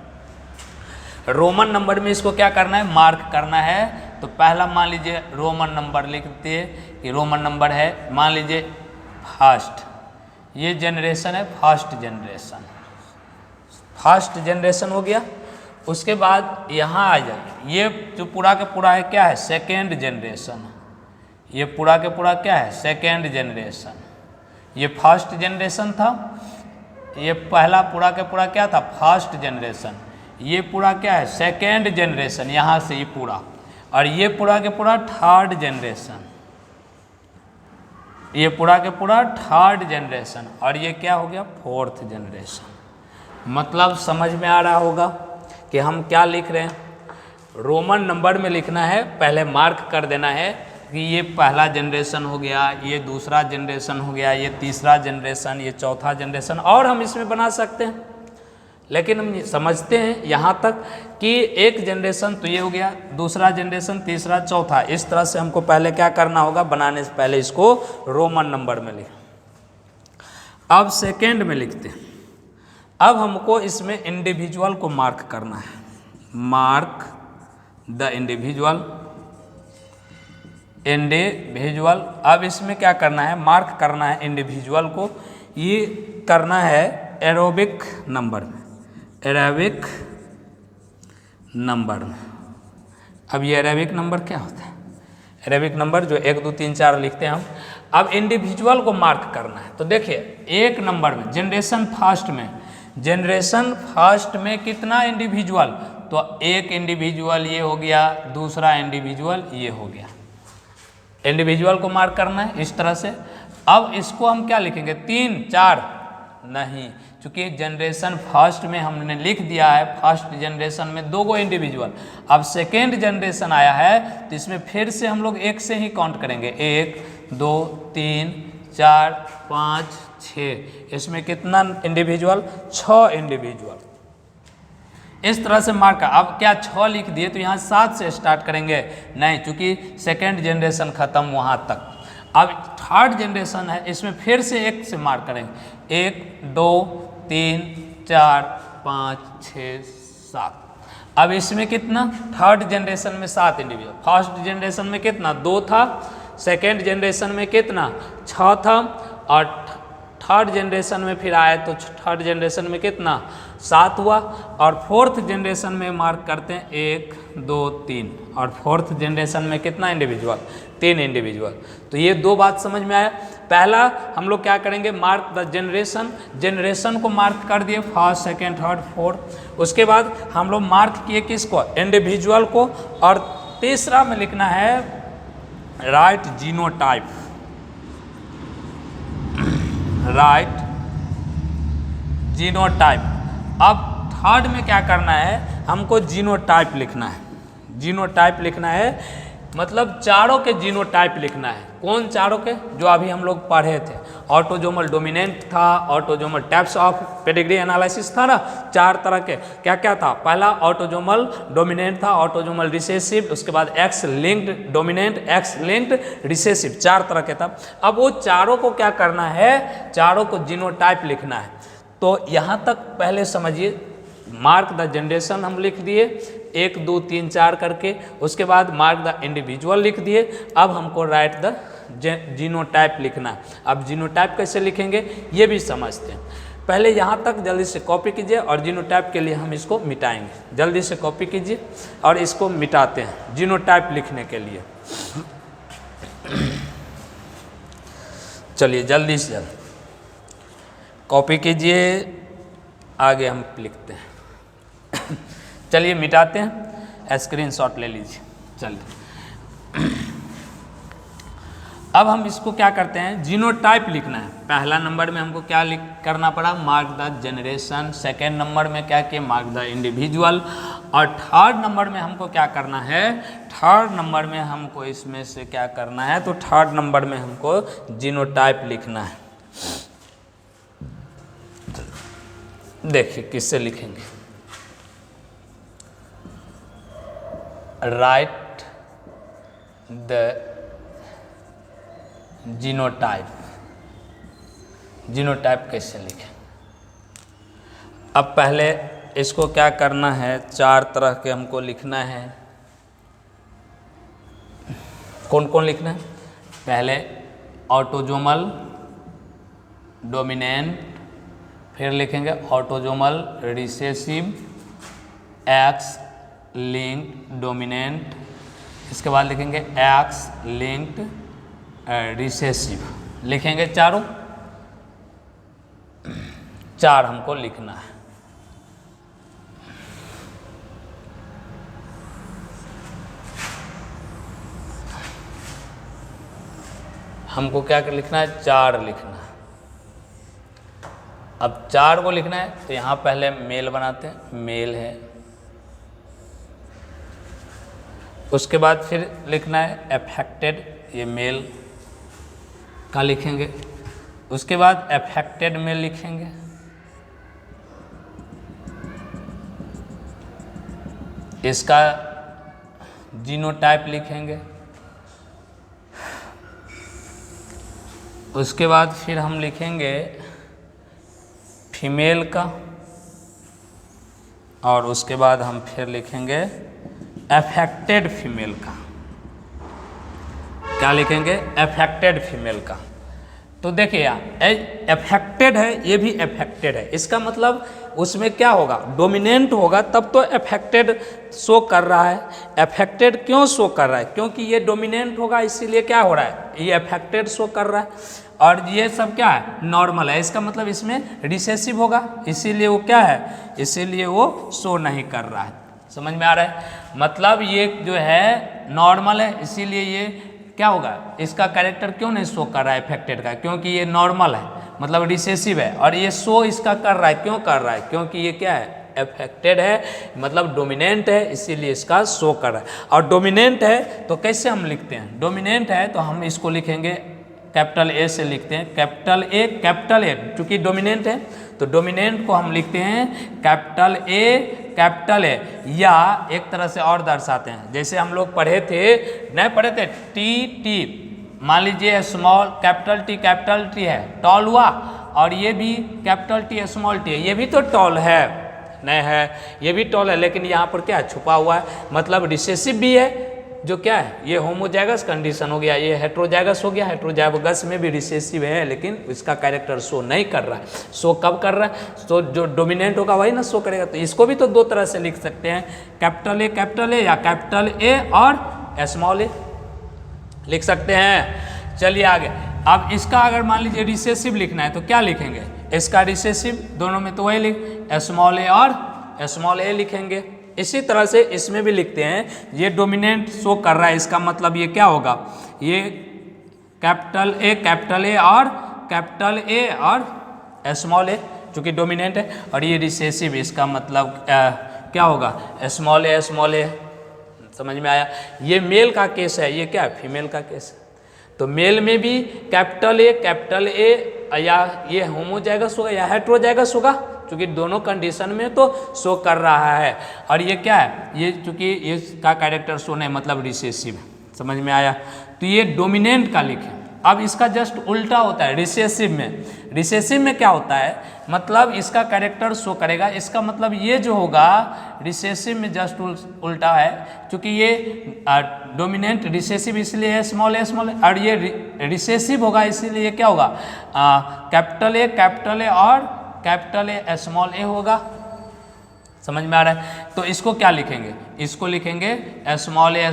रोमन नंबर में इसको क्या करना है, मार्क करना है। तो पहला मान लीजिए रोमन नंबर लिखते हैं कि रोमन नंबर है, मान लीजिए फर्स्ट, ये जनरेशन है फर्स्ट जनरेशन, फर्स्ट जनरेशन हो गया। उसके बाद यहाँ आ जाइए, ये जो पूरा का पूरा है क्या है, सेकेंड जनरेशन, ये पूरा के पूरा क्या है, सेकेंड जनरेशन। ये फर्स्ट जनरेशन था, ये पहला पूरा के पूरा क्या था, फर्स्ट जनरेशन। ये पूरा क्या है, सेकेंड जनरेशन, यहाँ से ये पूरा, और ये पूरा के पूरा थर्ड जनरेशन, ये पूरा के पूरा थर्ड जनरेशन, और ये क्या हो गया, फोर्थ जनरेशन। मतलब समझ में आ रहा होगा कि हम क्या लिख रहे हैं। रोमन नंबर में लिखना है, पहले मार्क कर देना है कि ये पहला जनरेशन हो गया, ये दूसरा जनरेशन हो गया, ये तीसरा जनरेशन, ये चौथा जनरेशन, और हम इसमें बना सकते हैं। लेकिन हम समझते हैं यहाँ तक कि एक जनरेशन तो ये हो गया, दूसरा जनरेशन, तीसरा, चौथा, इस तरह से हमको पहले क्या करना होगा, बनाने से पहले इसको रोमन नंबर में लिख। अब सेकेंड में लिखते हैं। अब हमको इसमें इंडिविजुअल को मार्क करना है, मार्क द इंडिविजुअल, इंडिविजुअल। अब इसमें क्या करना है, मार्क करना है इंडिविजुअल को, ये करना है एरोबिक नंबर में, एरोबिक नंबर में। अब ये एरोबिक नंबर क्या होता है, एरोबिक नंबर जो 1 2 3 4 लिखते हैं हम। अब इंडिविजुअल को मार्क करना है। तो देखिए एक नंबर में जनरेशन फर्स्ट में, जनरेशन फर्स्ट में कितना इंडिविजुअल, तो एक इंडिविजुअल ये हो गया, दूसरा इंडिविजुअल ये हो गया। इंडिविजुअल को मार्क करना है इस तरह से। अब इसको हम क्या लिखेंगे, 3 4 नहीं, क्योंकि जनरेशन फर्स्ट में हमने लिख दिया है, फर्स्ट जनरेशन में 2 गो इंडिविजुअल। अब सेकेंड जनरेशन आया है तो इसमें फिर से हम लोग 1 से ही काउंट करेंगे, 1 2 3 4 5 6, इसमें कितना इंडिविजुअल, 6 इंडिविजुअल। इस तरह से मार्क। अब क्या 6 लिख दिए तो यहाँ 7 से स्टार्ट करेंगे, नहीं, क्योंकि सेकेंड जनरेशन खत्म वहाँ तक। अब थर्ड जनरेशन है, इसमें फिर से 1 से मार्क करेंगे, 1 2 3 4 5 6 7। अब इसमें कितना, थर्ड जनरेशन में 7 इंडिविजुअल, फर्स्ट जनरेशन में कितना, 2 था, सेकेंड जनरेशन में कितना, 6 था, और थर्ड जनरेशन में फिर आए तो थर्ड जनरेशन में कितना, 7 हुआ। और फोर्थ जनरेशन में मार्क करते हैं 1 2 3, और फोर्थ जनरेशन में कितना इंडिविजुअल, 3 इंडिविजुअल। तो ये 2 बात समझ में आया। पहला हम लोग क्या करेंगे, मार्क द जनरेशन, जनरेशन को मार्क कर दिए, फर्स्ट सेकेंड थर्ड फोर्थ। उसके बाद हम लोग मार्क किए किसको, इंडिविजुअल को। और तीसरा में लिखना है राइट जीनोटाइप, राइट जीनोटाइप। अब थर्ड में क्या करना है, हमको जीनोटाइप लिखना है, जीनोटाइप लिखना है, मतलब चारों के जीनोटाइप लिखना है। कौन चारों के, जो अभी हम लोग पढ़े थे, ऑटोजोमल डोमिनेंट था, autosomal types of pedigree analysis था ना, 4 तरह के। क्या क्या था, पहला ऑटोजोमल डोमिनेंट था, ऑटोजोमल रिसेसिव, उसके बाद x linked dominant, x linked recessive, 4 तरह के था। अब वो चारों को क्या करना है, चारों को जीनोटाइप लिखना है। तो यहाँ तक पहले समझिए, मार्क द जनरेशन हम लिख दिए 1 2 3 4 करके, उसके बाद मार्क द इंडिविजुअल लिख दिए। अब हमको राइट द जीनोटाइप लिखना है। अब जीनोटाइप कैसे लिखेंगे ये भी समझते हैं। पहले यहाँ तक जल्दी से कॉपी कीजिए, और जीनोटाइप के लिए हम इसको मिटाएंगे। जल्दी से कॉपी कीजिए और इसको मिटाते हैं जीनोटाइप लिखने के लिए। चलिए जल्दी से जल्दी कॉपी कीजिए, आगे हम लिखते हैं। चलिए मिटाते हैं, स्क्रीनशॉट ले लीजिए। चलिए अब हम इसको क्या करते हैं, जीनोटाइप लिखना है। पहला नंबर में हमको क्या करना पड़ा, mark the generation. Second number में क्या किए, मार्क द इंडिविजुअल। और थर्ड नंबर में हमको क्या करना है, थर्ड नंबर में हमको इसमें से क्या करना है, तो थर्ड नंबर में हमको जीनोटाइप लिखना है। देखिए किससे लिखेंगे, राइट द जीनोटाइप, जीनोटाइप कैसे लिखें। अब पहले इसको क्या करना है, 4 तरह के हमको लिखना है। कौन कौन लिखना है, पहले ऑटोजोमल डोमिनेंट, फिर लिखेंगे autosomal recessive, x linked dominant, इसके बाद लिखेंगे एक्स लिंक्ड रिसेसिव, लिखेंगे चारों, 4 हमको लिखना है। हमको क्या लिखना है, 4 लिखना है। अब 4 को लिखना है तो यहाँ पहले मेल बनाते हैं, मेल है। उसके बाद फिर लिखना है एफेक्टेड, ये मेल का लिखेंगे। उसके बाद एफेक्टेड मेल लिखेंगे। इसका जीनोटाइप लिखेंगे। उसके बाद फिर हम लिखेंगे फीमेल का, और उसके बाद हम फिर लिखेंगे एफेक्टेड फीमेल का। क्या लिखेंगे, एफेक्टेड फीमेल का। तो देखिए यार, एफेक्टेड है, ये भी एफेक्टेड है, इसका मतलब उसमें क्या होगा, डोमिनेंट होगा तब तो एफेक्टेड शो कर रहा है। एफेक्टेड क्यों शो कर रहा है, क्योंकि ये डोमिनेंट होगा, इसीलिए क्या हो रहा है, ये एफेक्टेड शो कर रहा है। और ये सब क्या है, नॉर्मल है, इसका मतलब इसमें रिसेसिव होगा, इसीलिए वो क्या है, इसीलिए वो शो नहीं कर रहा है। समझ में आ रहा है, मतलब ये जो है नॉर्मल है, इसीलिए ये क्या होगा, इसका कैरेक्टर क्यों नहीं शो कर रहा है इफेक्टेड का, क्योंकि ये नॉर्मल है, मतलब रिसेसिव है। और ये शो इसका कर रहा है, क्यों कर रहा है, क्योंकि ये क्या है, इफेक्टेड है, मतलब डोमिनेंट है, इसीलिए इसका शो कर रहा है। और डोमिनेंट है तो कैसे हम लिखते हैं, डोमिनेंट है तो हम इसको लिखेंगे कैपिटल ए से लिखते हैं, कैपिटल ए, चूंकि डोमिनेंट है तो डोमिनेंट को हम लिखते हैं कैपिटल ए, या एक तरह से और दर्शाते हैं, जैसे हम लोग पढ़े थे, नहीं पढ़े थे, टी, मान लीजिए स्मॉल कैपिटल टी है, टॉल हुआ, और ये भी कैपिटल टी स्मॉल टी है, ये भी तो टॉल है, नहीं है, ये भी टॉल है, लेकिन यहाँ पर क्या छुपा हुआ है, मतलब रिसेसिव भी है, जो क्या है, ये होमोजाइगस कंडीशन हो गया, ये हेट्रोजाइगस हो गया, हेट्रोजाइगस में भी रिसेसिव है, लेकिन इसका कैरेक्टर शो नहीं कर रहा है। शो कब कर रहा है, तो जो डोमिनेंट होगा वही ना शो करेगा। तो इसको भी तो 2 तरह से लिख सकते हैं, कैपिटल ए या कैपिटल ए और स्मॉल ए लिख सकते हैं। चलिए आगे, अब इसका अगर मान लीजिए रिसेसिव लिखना है तो क्या लिखेंगे, इसका रिसेसिव दोनों में तो वही लिख स्मॉल ए और स्मॉल ए लिखेंगे। इसी तरह से इसमें भी लिखते हैं, ये डोमिनेंट शो कर रहा है, इसका मतलब ये क्या होगा, ये कैपिटल ए और स्मॉल ए, चूँकि डोमिनेंट है, और ये रिसेसिव, इसका मतलब क्या होगा, स्मॉल ए। समझ में आया, ये मेल का केस है, ये क्या है, फीमेल का केस है। तो मेल में भी कैपिटल ए या ये होमोजाइगस होगा या हेट्रोजाइगस होगा, क्योंकि दोनों कंडीशन में तो शो कर रहा है। और ये क्या है, ये चूँकि इसका कैरेक्टर शो नहीं, मतलब रिसेसिव। समझ में आया, तो ये डोमिनेंट का लिखें। अब इसका जस्ट उल्टा होता है रिसेसिव में क्या होता है, मतलब इसका कैरेक्टर शो करेगा, इसका मतलब ये जो होगा रिसेसिव में जस्ट उल्टा है, क्योंकि ये डोमिनेंट रिसेसिव इसलिए है स्मॉल ए, और ये रिसेसिव होगा इसीलिए क्या होगा, कैपिटल ए और कैपिटल ए स्मॉल ए होगा। समझ में आ रहा है, तो इसको क्या लिखेंगे, इसको लिखेंगे स्मॉल ए,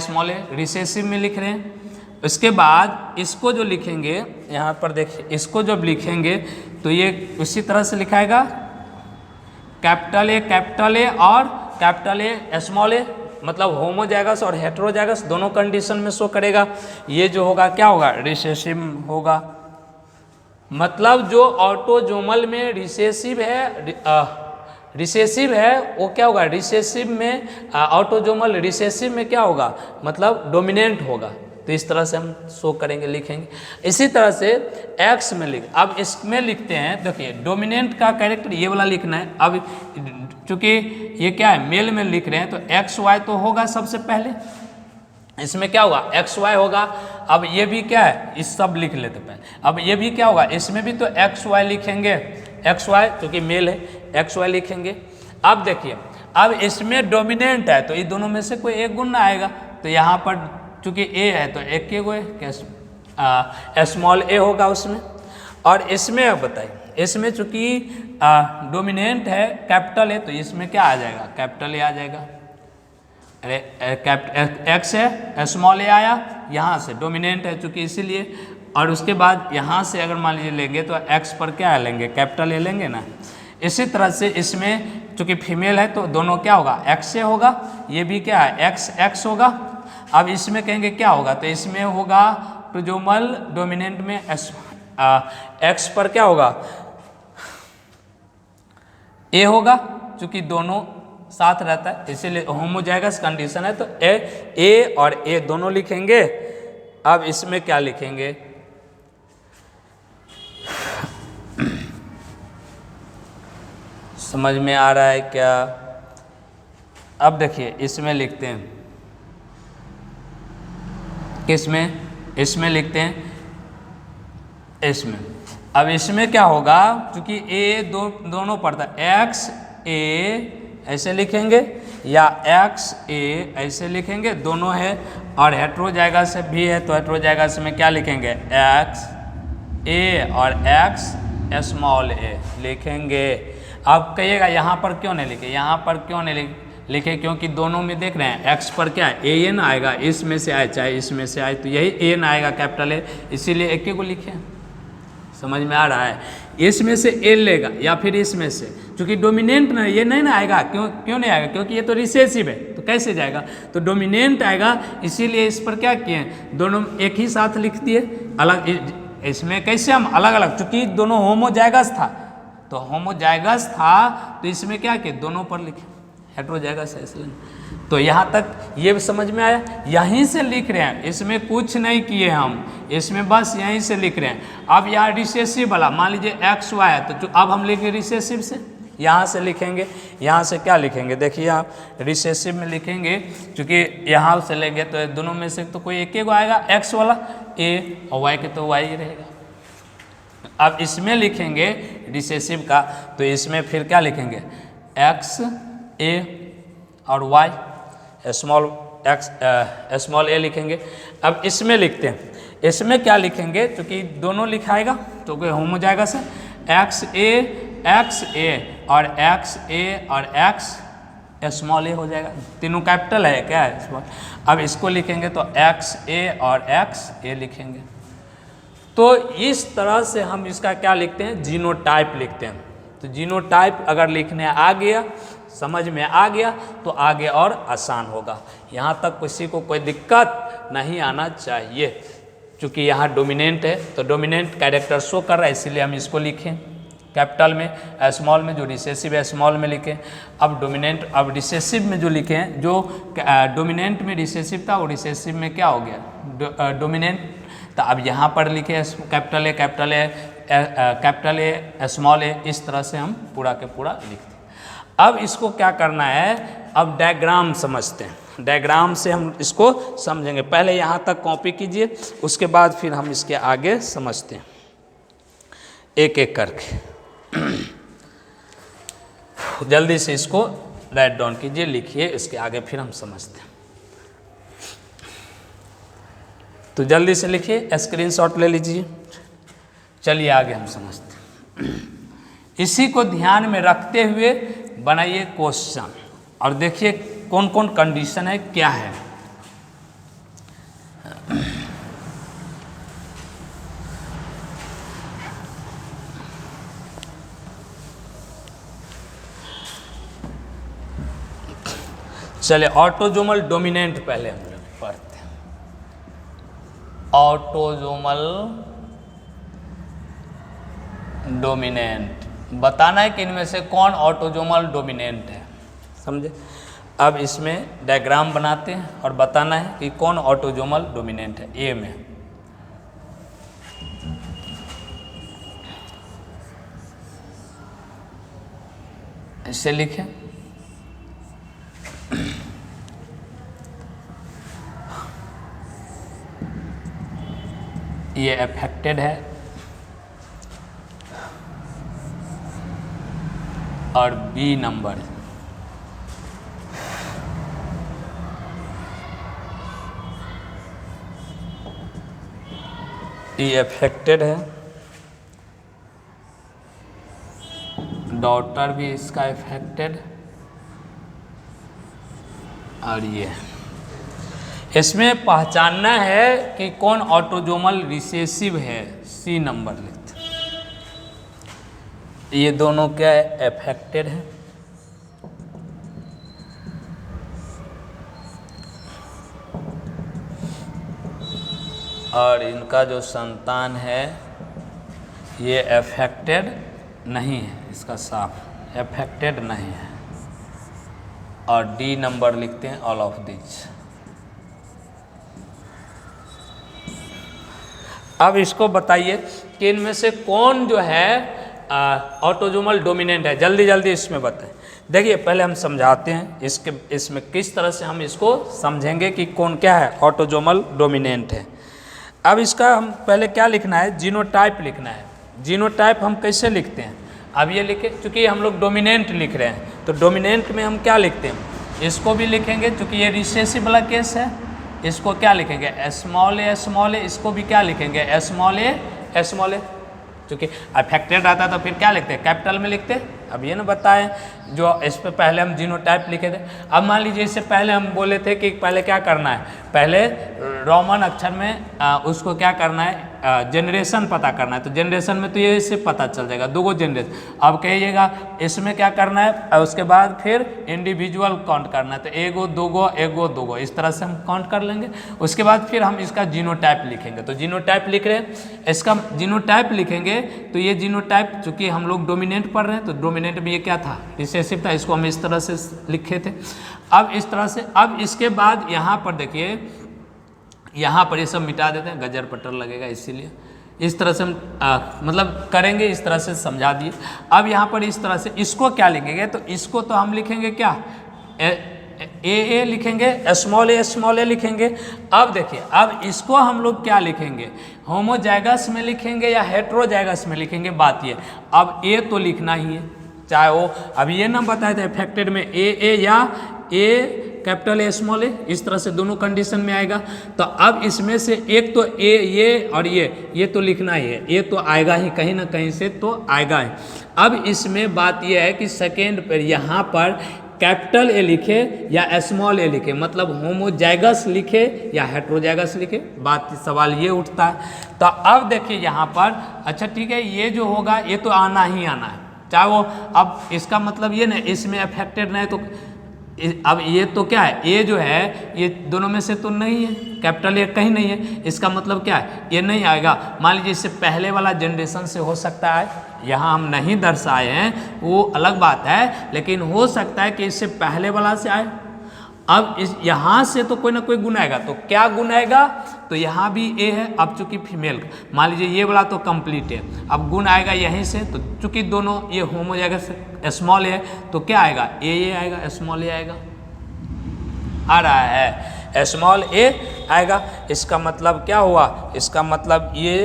रिसेसिव में लिख रहे हैं। उसके बाद इसको जो लिखेंगे, यहाँ पर देखिए, इसको जब लिखेंगे तो ये उसी तरह से लिखाएगा, कैपिटल ए और कैपिटल ए स्मॉल ए, मतलब होमोजाइगस और हेट्रोजाइगस दोनों कंडीशन में शो करेगा। ये जो होगा क्या होगा, रिसेसिव होगा। मतलब जो ऑटोजोमल में रिसेसिव है वो क्या होगा, रिसेसिव में ऑटोजोमल रिसेसिव में क्या होगा, मतलब डोमिनेंट होगा। तो इस तरह से हम शो करेंगे, लिखेंगे। इसी तरह से एक्स में अब इसमें लिखते हैं, देखिए डोमिनेंट का कैरेक्टर ये वाला लिखना है। अब चूंकि ये क्या है, मेल में लिख रहे हैं, तो एक्स वाई तो होगा सबसे पहले, इसमें क्या होगा, एक्स वाई होगा। अब ये भी क्या है, इस सब लिख लेते पहले। अब ये भी क्या होगा, इसमें भी तो एक्स वाई लिखेंगे, एक्स वाई क्योंकि मेल है, एक्स वाई लिखेंगे। अब देखिए, अब इसमें डोमिनेंट है तो ये दोनों में से कोई एक गुण ना आएगा, तो यहाँ पर चूंकि ए है तो एक के गो स्मॉल ए होगा उसमें। और इसमें अब बताइए, इसमें चूंकि डोमिनेंट है कैपिटल ए, तो इसमें क्या आ जाएगा, कैपिटल ए आ जाएगा। अरे एक्स है, स्मॉल ए आया यहाँ से, डोमिनेंट है चूंकि इसीलिए। और उसके बाद यहाँ से अगर मान लीजिए लेंगे तो एक्स पर क्या लेंगे, कैपिटल ए लेंगे ना। इसी तरह से इसमें चूंकि फीमेल है तो दोनों क्या होगा, एक्स ए होगा, ये भी क्या है, एक्स एक्स होगा। अब इसमें कहेंगे क्या होगा, तो इसमें होगा प्रोजोमल डोमिनेंट में एक्स पर क्या होगा, ए होगा, चूंकि दोनों साथ रहता है इसीलिए होमोजाइगस कंडीशन है, तो ए और ए दोनों लिखेंगे। अब इसमें क्या लिखेंगे, समझ में आ रहा है क्या? अब देखिए इसमें लिखते हैं, किसमें, इसमें लिखते हैं, इसमें। अब इसमें क्या होगा, क्योंकि ए दोनों पड़ता है, एक्स ए ऐसे लिखेंगे या एक्स ए ऐसे लिखेंगे, दोनों है। और हेट्रोजाइगस भी है तो हेट्रोजाइगस में क्या लिखेंगे, एक्स ए और एक्स स्मॉल ए लिखेंगे। अब कहिएगा यहाँ पर क्यों नहीं लिखे, यहाँ पर क्यों नहीं लिखे, क्योंकि दोनों में देख रहे हैं एक्स पर क्या है, ए एन आएगा, इसमें से आए चाहे इसमें से आए, तो यही एन आएगा कैपिटल ए, इसीलिए एक ही को लिखे। समझ में आ रहा है, इसमें से ए लेगा या फिर इसमें से, क्योंकि डोमिनेंट ना ये नहीं ना आएगा, क्यों नहीं आएगा, क्योंकि ये तो रिसेसिव है, तो कैसे जाएगा, तो डोमिनेंट आएगा, इसीलिए इस पर क्या किए, दोनों एक ही साथ लिख दिए। अलग इसमें कैसे हम अलग अलग, चूंकि दोनों होमोजाइगस था, तो होमोजाइगस था तो इसमें क्या किए, दोनों पर लिखे, हेट्रोजाइगस है इसलिए। तो यहाँ तक ये समझ में आया, यहीं से लिख रहे हैं, इसमें कुछ नहीं किए हम, इसमें बस यहीं से लिख रहे हैं। अब यहाँ रिसेसिव वाला मान लीजिए एक्स वाई है, तो अब हम लिखेंगे रिसेसिव से, यहाँ से लिखेंगे, यहाँ से क्या लिखेंगे, देखिए आप रिसेसिव में लिखेंगे, क्योंकि यहाँ से लेंगे तो दोनों में से तो कोई एक ही आएगा, एक्स वाला ए और वाई के तो वाई ही रहेगा। अब इसमें लिखेंगे रिसेसिव का, तो इसमें फिर क्या लिखेंगे, एक्स ए और वाई स्मॉल एक्स स्मॉल ए लिखेंगे। अब इसमें लिखते हैं, इसमें क्या लिखेंगे, क्योंकि दोनों लिखाएगा तो कोई होमोजाइगस है, एक्स ए और एक्स ए और एक्स स्मॉल ए हो जाएगा, तीनों कैपिटल है क्या है स्मॉल। अब इसको लिखेंगे तो एक्स ए और एक्स ए लिखेंगे। तो इस तरह से हम इसका क्या लिखते हैं, जीनोटाइप लिखते हैं। तो जीनोटाइप अगर लिखने आ गया, समझ में आ गया, तो आगे और आसान होगा। यहाँ तक किसी को कोई दिक्कत नहीं आना चाहिए, क्योंकि यहाँ डोमिनेंट है तो डोमिनेंट कैरेक्टर शो कर रहा है, इसीलिए हम इसको लिखें कैपिटल में, स्मॉल में जो रिसेसिव है स्मॉल में लिखें। अब डोमिनेंट, अब रिसेसिव में जो लिखे हैं, जो डोमिनेंट में रिसेसिव था वो रिसेसिव में क्या हो गया, डोमिनेंट। तो अब यहाँ पर लिखे capital A capital A small A, इस तरह से हम पूरा के पूरा लिखते हैं। अब इसको क्या करना है, अब डायग्राम समझते हैं, डायग्राम से हम इसको समझेंगे। पहले यहाँ तक कॉपी कीजिए, उसके बाद फिर हम इसके आगे समझते हैं एक एक करके। जल्दी से इसको राइट डाउन कीजिए, लिखिए, इसके आगे फिर हम समझते हैं। तो जल्दी से लिखिए, स्क्रीनशॉट ले लीजिए। चलिए आगे हम समझते हैं। इसी को ध्यान में रखते हुए बनाइए क्वेश्चन और देखिए कौन कौन कंडीशन है, क्या है। चलिए ऑटोजोमल डोमिनेंट पहले हम लोग पढ़ते हैं। ऑटोजोमल डोमिनेंट बताना है कि इनमें से कौन ऑटोजोमल डोमिनेंट है, समझे। अब इसमें डायग्राम बनाते हैं और बताना है कि कौन ऑटोजोमल डोमिनेंट है। ए में इसे लिखें, ये अफेक्टेड है और बी नंबर ये अफेक्टेड है, डॉटर भी इसका अफेक्टेड और ये इसमें पहचानना है कि कौन ऑटोजोमल रिसेसिव है, सी नंबर लिखते हैं। ये दोनों क्या अफेक्टेड है और इनका जो संतान है ये अफेक्टेड नहीं है, इसका साफ अफेक्टेड नहीं है और डी नंबर लिखते हैं ऑल ऑफ दिस। अब इसको बताइए कि इनमें से कौन जो है ऑटोजोमल डोमिनेंट है, जल्दी जल्दी इसमें बताएं। देखिए पहले हम समझाते हैं इसमें किस तरह से हम इसको समझेंगे कि कौन क्या है ऑटोजोमल डोमिनेंट है। अब इसका हम पहले क्या लिखना है, जीनोटाइप लिखना है। जीनोटाइप हम कैसे लिखते हैं, अब ये लिखे, चूँकि हम लोग डोमिनेंट लिख रहे हैं तो डोमिनेंट में हम क्या लिखते हैं, इसको भी लिखेंगे चूँकि ये रिसेसिव वाला केस है, इसको क्या लिखेंगे स्मॉल ए, इसको भी क्या लिखेंगे स्मॉल ए, चूँकि अफेक्टेड आता तो फिर क्या लिखते हैं कैपिटल में लिखते हैं। अब ये ना बताएं जो इस पे पहले हम जीनोटाइप लिखे थे। अब मान लीजिए इससे पहले हम बोले थे कि पहले क्या करना है, पहले रोमन अक्षर में उसको क्या करना है जनरेशन पता करना है, तो जनरेशन में तो ये इससे पता चल जाएगा दो जनरेशन। अब कहिएगा इसमें क्या करना है और उसके बाद फिर इंडिविजुअल काउंट करना है, तो एगो दूगो इस तरह से हम काउंट कर लेंगे। उसके बाद फिर हम इसका जीनोटाइप लिखेंगे, तो जीनोटाइप लिख रहे हैं, इसका जीनोटाइप लिखेंगे तो ये जीनोटाइप चूँकि हम लोग डोमिनेंट पढ़ रहे हैं तो डोमिनेंट में ये क्या था रिसेसिव था, इसको हम इस तरह से लिखे थे। अब इस तरह से अब इसके बाद यहाँ पर देखिए यहाँ पर ये सब मिटा देते हैं, गजर पटर लगेगा इसीलिए इस तरह से हम मतलब करेंगे, इस तरह से समझा दिए। अब यहाँ पर इस तरह से इसको क्या लिखेंगे, तो इसको तो हम लिखेंगे क्या ए लिखेंगे, स्मॉल ए लिखेंगे। अब देखिए अब इसको हम लोग क्या लिखेंगे, होमोजाइगस में लिखेंगे या हेट्रोजाइगस में लिखेंगे, बात ये अब ए तो लिखना ही है, चाहे वो अभी ये ना बताए थे अफेक्टेड में ए या ए कैपिटल ए स्मॉल ए, इस तरह से दोनों कंडीशन में आएगा। तो अब इसमें से एक तो ए ये और ये तो लिखना ही है, ये तो आएगा ही कहीं ना कहीं से तो आएगा ही। अब इसमें बात यह है कि सेकेंड पर यहाँ पर कैपिटल ए लिखे या स्मॉल ए लिखे, मतलब होमोजाइगस लिखे या हेट्रोजाइगस लिखे, बात सवाल ये उठता है। तो अब देखिए यहाँ पर अच्छा ठीक है, ये जो होगा ये तो आना ही आना है, चाहे वो अब इसका मतलब ये ना इसमें अफेक्टेड नहीं तो अब ये तो क्या है ये जो है ये दोनों में से तो नहीं है, कैपिटल ए कहीं नहीं है, इसका मतलब क्या है ये नहीं आएगा। मान लीजिए इससे पहले वाला जनरेशन से हो सकता है, यहाँ हम नहीं दर्शाए हैं वो अलग बात है, लेकिन हो सकता है कि इससे पहले वाला से आए। अब इस यहाँ से तो कोई ना कोई गुण आएगा, तो क्या गुण आएगा, तो यहाँ भी ए है, अब चूंकि फीमेल मान लीजिए ये वाला तो कंप्लीट है, अब गुण आएगा यहीं से, तो चूंकि दोनों ये होमोजाइगस स्मॉल है तो क्या आएगा ए आएगा, स्मॉल ए आएगा, आ रहा है स्मॉल ए आएगा। इसका मतलब क्या हुआ, इसका मतलब ये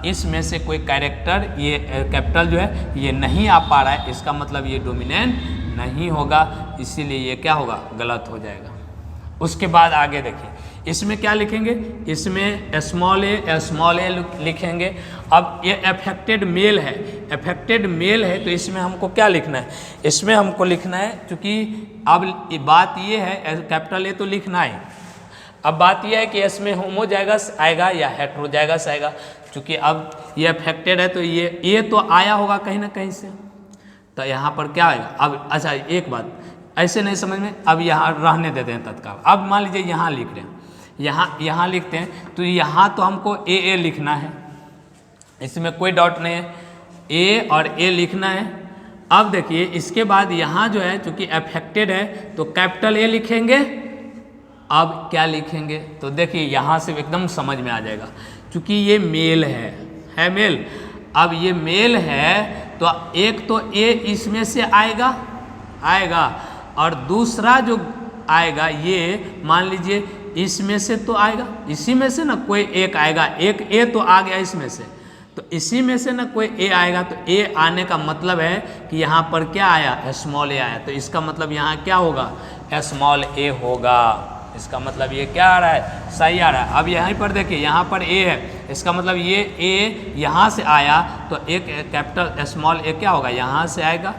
इसमें से कोई कैरेक्टर ये कैपिटल जो है ये नहीं आ पा रहा है, इसका मतलब ये डोमिनेंट नहीं होगा, इसीलिए ये क्या होगा गलत हो जाएगा। उसके बाद आगे देखिए इसमें क्या लिखेंगे, इसमें स्मॉल ए लिखेंगे। अब ये अफेक्टेड मेल है, अफेक्टेड मेल है तो इसमें हमको क्या लिखना है, इसमें हमको लिखना है चूँकि अब बात ये है कैपिटल ए तो लिखना है, अब बात यह है कि इसमें होमोजाइगस आएगा या हेट्रोजाइगस आएगा, चूँकि अब ये अफेक्टेड है तो ये तो आया होगा कहीं ना कहीं से, तो यहाँ पर क्या आएगा। अब अच्छा एक बात ऐसे नहीं समझ में, अब यहाँ रहने देते हैं तत्काल। अब मान लीजिए यहाँ लिख रहे हैं, यहाँ लिखते हैं तो यहाँ तो हमको ए लिखना है, इसमें कोई डाउट नहीं है, ए और ए लिखना है। अब देखिए इसके बाद यहाँ जो है चूँकि अफेक्टेड है तो कैपिटल ए लिखेंगे। अब क्या लिखेंगे, तो देखिए यहाँ से एकदम समझ में आ जाएगा, चूँकि ये मेल है मेल। अब ये मेल है तो एक तो ए इसमें से आएगा और दूसरा जो आएगा ये मान लीजिए इसमें से तो आएगा, इसी में से ना कोई एक आएगा, एक ए तो आ गया इसमें से, तो इसी में से ना कोई ए आएगा, तो ए आने का मतलब है कि यहाँ पर क्या आया, स्मॉल ए आया, तो इसका मतलब यहाँ क्या होगा, स्मॉल ए होगा। इसका मतलब ये क्या आ रहा है, सही आ रहा है। अब यहीं पर देखिए, यहाँ पर ए है, इसका मतलब ये ए यहाँ से आया तो एक कैपिटल स्मॉल ए क्या होगा, यहाँ से आएगा।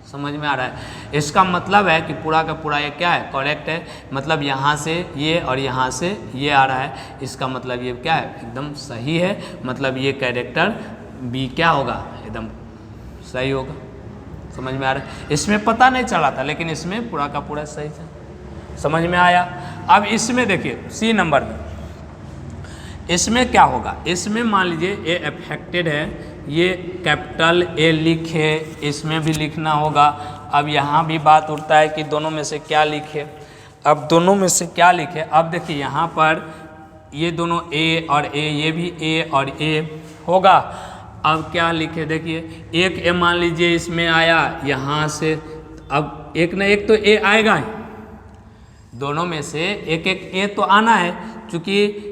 समझ में आ रहा है। इसका मतलब है कि पूरा का पूरा ये क्या है, करेक्ट है। मतलब यहाँ से ये और यहाँ से ये आ रहा है, इसका मतलब ये क्या है, एकदम सही है। मतलब ये कैरेक्टर बी क्या होगा, एकदम सही होगा। समझ में आ रहा है। इसमें पता नहीं चला था, लेकिन इसमें पूरा का पूरा सही था। समझ में आया। अब इसमें देखिए सी नंबर में, इसमें क्या होगा, इसमें मान लीजिए ए अफेक्टेड है, ये कैपिटल ए लिखे, इसमें भी लिखना होगा। अब यहाँ भी बात उठता है कि दोनों में से क्या लिखे। अब दोनों में से क्या लिखे, अब देखिए यहाँ पर ये दोनों ए और ए, ये भी ए और ए होगा। अब क्या लिखे, देखिए एक ए मान लीजिए इसमें आया यहाँ से, अब एक ना एक तो ए आएगा ही, दोनों में से एक एक ए तो आना है। चूँकि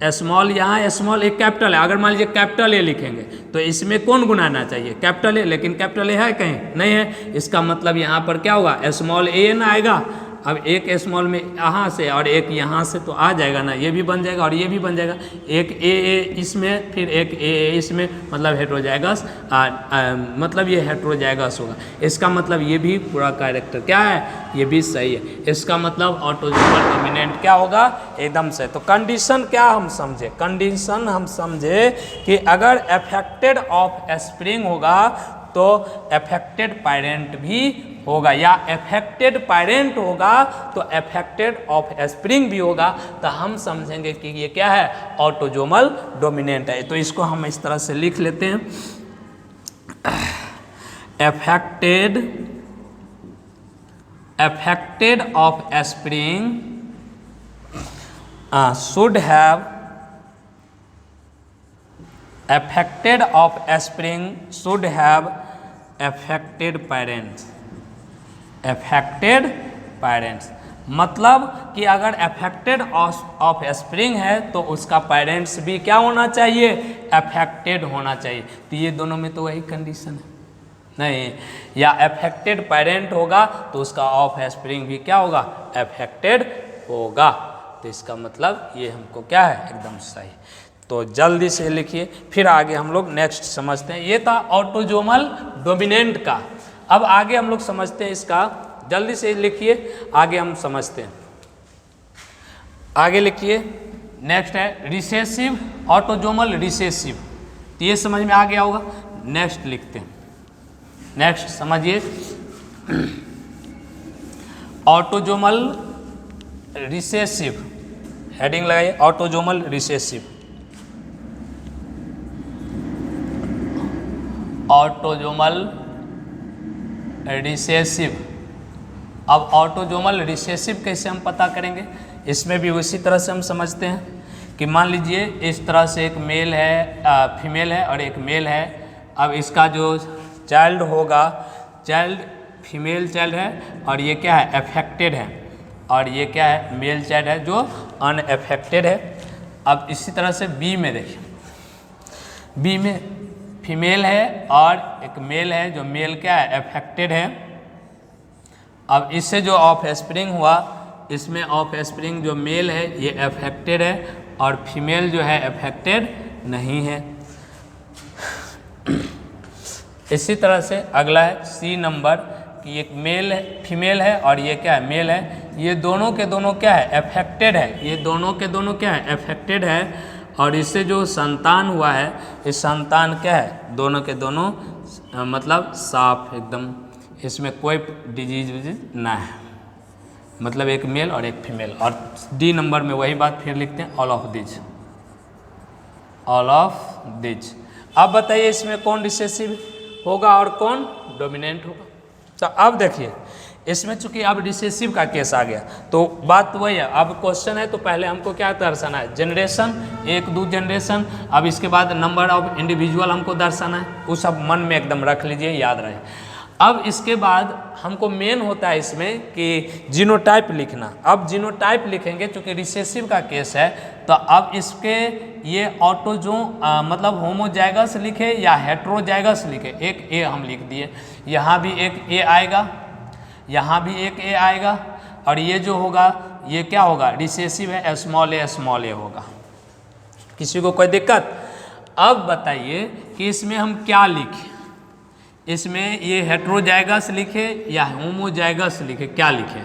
स्मॉल यहाँ स्मॉल एक कैपिटल है, अगर मान लीजिए कैपिटल ए लिखेंगे तो इसमें कौन गुनाना चाहिए, कैपिटल ए, लेकिन कैपिटल ए है कहीं नहीं है। इसका मतलब यहाँ पर क्या होगा, स्मॉल ए ना आएगा। अब एक स्मॉल में यहाँ से और एक यहाँ से तो आ जाएगा ना, ये भी बन जाएगा और ये भी बन जाएगा। एक ए इसमें, फिर एक ए इसमें, मतलब हेट्रोजाइगस, मतलब ये हेट्रोजाइगस होगा। इसका मतलब ये भी पूरा कैरेक्टर क्या है, ये भी सही है। इसका मतलब ऑटोसोमल डोमिनेंट क्या होगा, एकदम से। तो कंडीशन क्या हम समझे, कंडीशन हम समझे कि अगर अफेक्टेड ऑफ स्प्रिंग होगा तो अफेक्टेड पेरेंट भी होगा, या अफेक्टेड पेरेंट होगा तो अफेक्टेड ऑफ स्प्रिंग भी होगा। तो हम समझेंगे कि ये क्या है, ऑटोसोमल डोमिनेंट है। तो इसको हम इस तरह से लिख लेते हैं, affected of spring should have, affected of spring should have affected parents, affected parents। मतलब कि अगर अफेक्टेड ऑफ स्प्रिंग है तो उसका पेरेंट्स भी क्या होना चाहिए, अफेक्टेड होना चाहिए। तो ये दोनों में तो वही कंडीशन है नहीं, या अफेक्टेड पेरेंट होगा तो उसका ऑफ स्प्रिंग भी क्या होगा, अफेक्टेड होगा। तो इसका मतलब ये हमको क्या है, एकदम सही। तो जल्दी से लिखिए, फिर आगे हम लोग नेक्स्ट समझते हैं। ये था ऑटोसोमल डोमिनेंट का। अब आगे हम लोग समझते हैं इसका, जल्दी से लिखिए, आगे हम समझते हैं। आगे लिखिए, नेक्स्ट है रिसेसिव, ऑटोसोमल रिसेसिव। तो ये समझ में आ गया होगा। नेक्स्ट लिखते हैं, नेक्स्ट समझिए, ऑटोसोमल रिसेसिव, हेडिंग लगाइए, ऑटोसोमल रिसेसिव, ऑटोसोमल रिसेसिव। अब ऑटोसोमल रिसेसिव कैसे हम पता करेंगे, इसमें भी उसी तरह से हम समझते हैं कि मान लीजिए इस तरह से एक मेल है, फीमेल है और एक मेल है। अब इसका जो चाइल्ड होगा, चाइल्ड फीमेल चाइल्ड है और ये क्या है, अफेक्टेड है, और ये क्या है, मेल चाइल्ड है जो अनअफेक्टेड है। अब इसी तरह से बी में देखिए, बी में फीमेल है और एक मेल है, जो मेल क्या है, अफेक्टेड है। अब इससे जो ऑफ स्प्रिंग हुआ, इसमें ऑफ स्प्रिंग जो मेल है ये अफेक्टेड है और फीमेल जो है अफेक्टेड नहीं है। इसी तरह से अगला है सी नंबर, कि एक मेल है, फीमेल है और ये क्या है, मेल है। ये दोनों के दोनों क्या है, अफेक्टेड है, ये दोनों के दोनों क्या है, अफेक्टेड है। और इससे जो संतान हुआ है, इस संतान क्या है, दोनों के दोनों मतलब साफ एकदम, इसमें कोई डिजीज विजीज ना है। मतलब एक मेल और एक फीमेल। और डी नंबर में वही बात फिर लिखते हैं, all of these, all of these. अब बताइए इसमें कौन रिसेसिव होगा और कौन डोमिनेंट होगा। तो अब देखिए, इसमें चूंकि अब रिसेसिव का केस आ गया तो बात वही है। अब क्वेश्चन है तो पहले हमको क्या दर्शाना है, जनरेशन, 1-2 जनरेशन। अब इसके बाद नंबर ऑफ इंडिविजुअल हमको दर्शाना है। वो सब मन में एकदम रख लीजिए, याद रहे। अब इसके बाद हमको मेन होता है इसमें कि जीनोटाइप लिखना। अब जीनोटाइप लिखेंगे क्योंकि रिसेसिव का केस है, तो अब इसके ये ऑटोजो मतलब होमोजाइगस लिखे या हेट्रोजाइगस लिखे। एक ए हम लिख दिए, यहाँ भी एक ए आएगा, यहाँ भी एक ए आएगा, और ये जो होगा ये क्या होगा, रिसेसिव है, स्मॉल ए होगा। किसी को कोई दिक्कत? अब बताइए कि इसमें हम क्या लिखें, इसमें ये हेट्रोजाइगस लिखे या होमोजाइगस लिखे, क्या लिखे?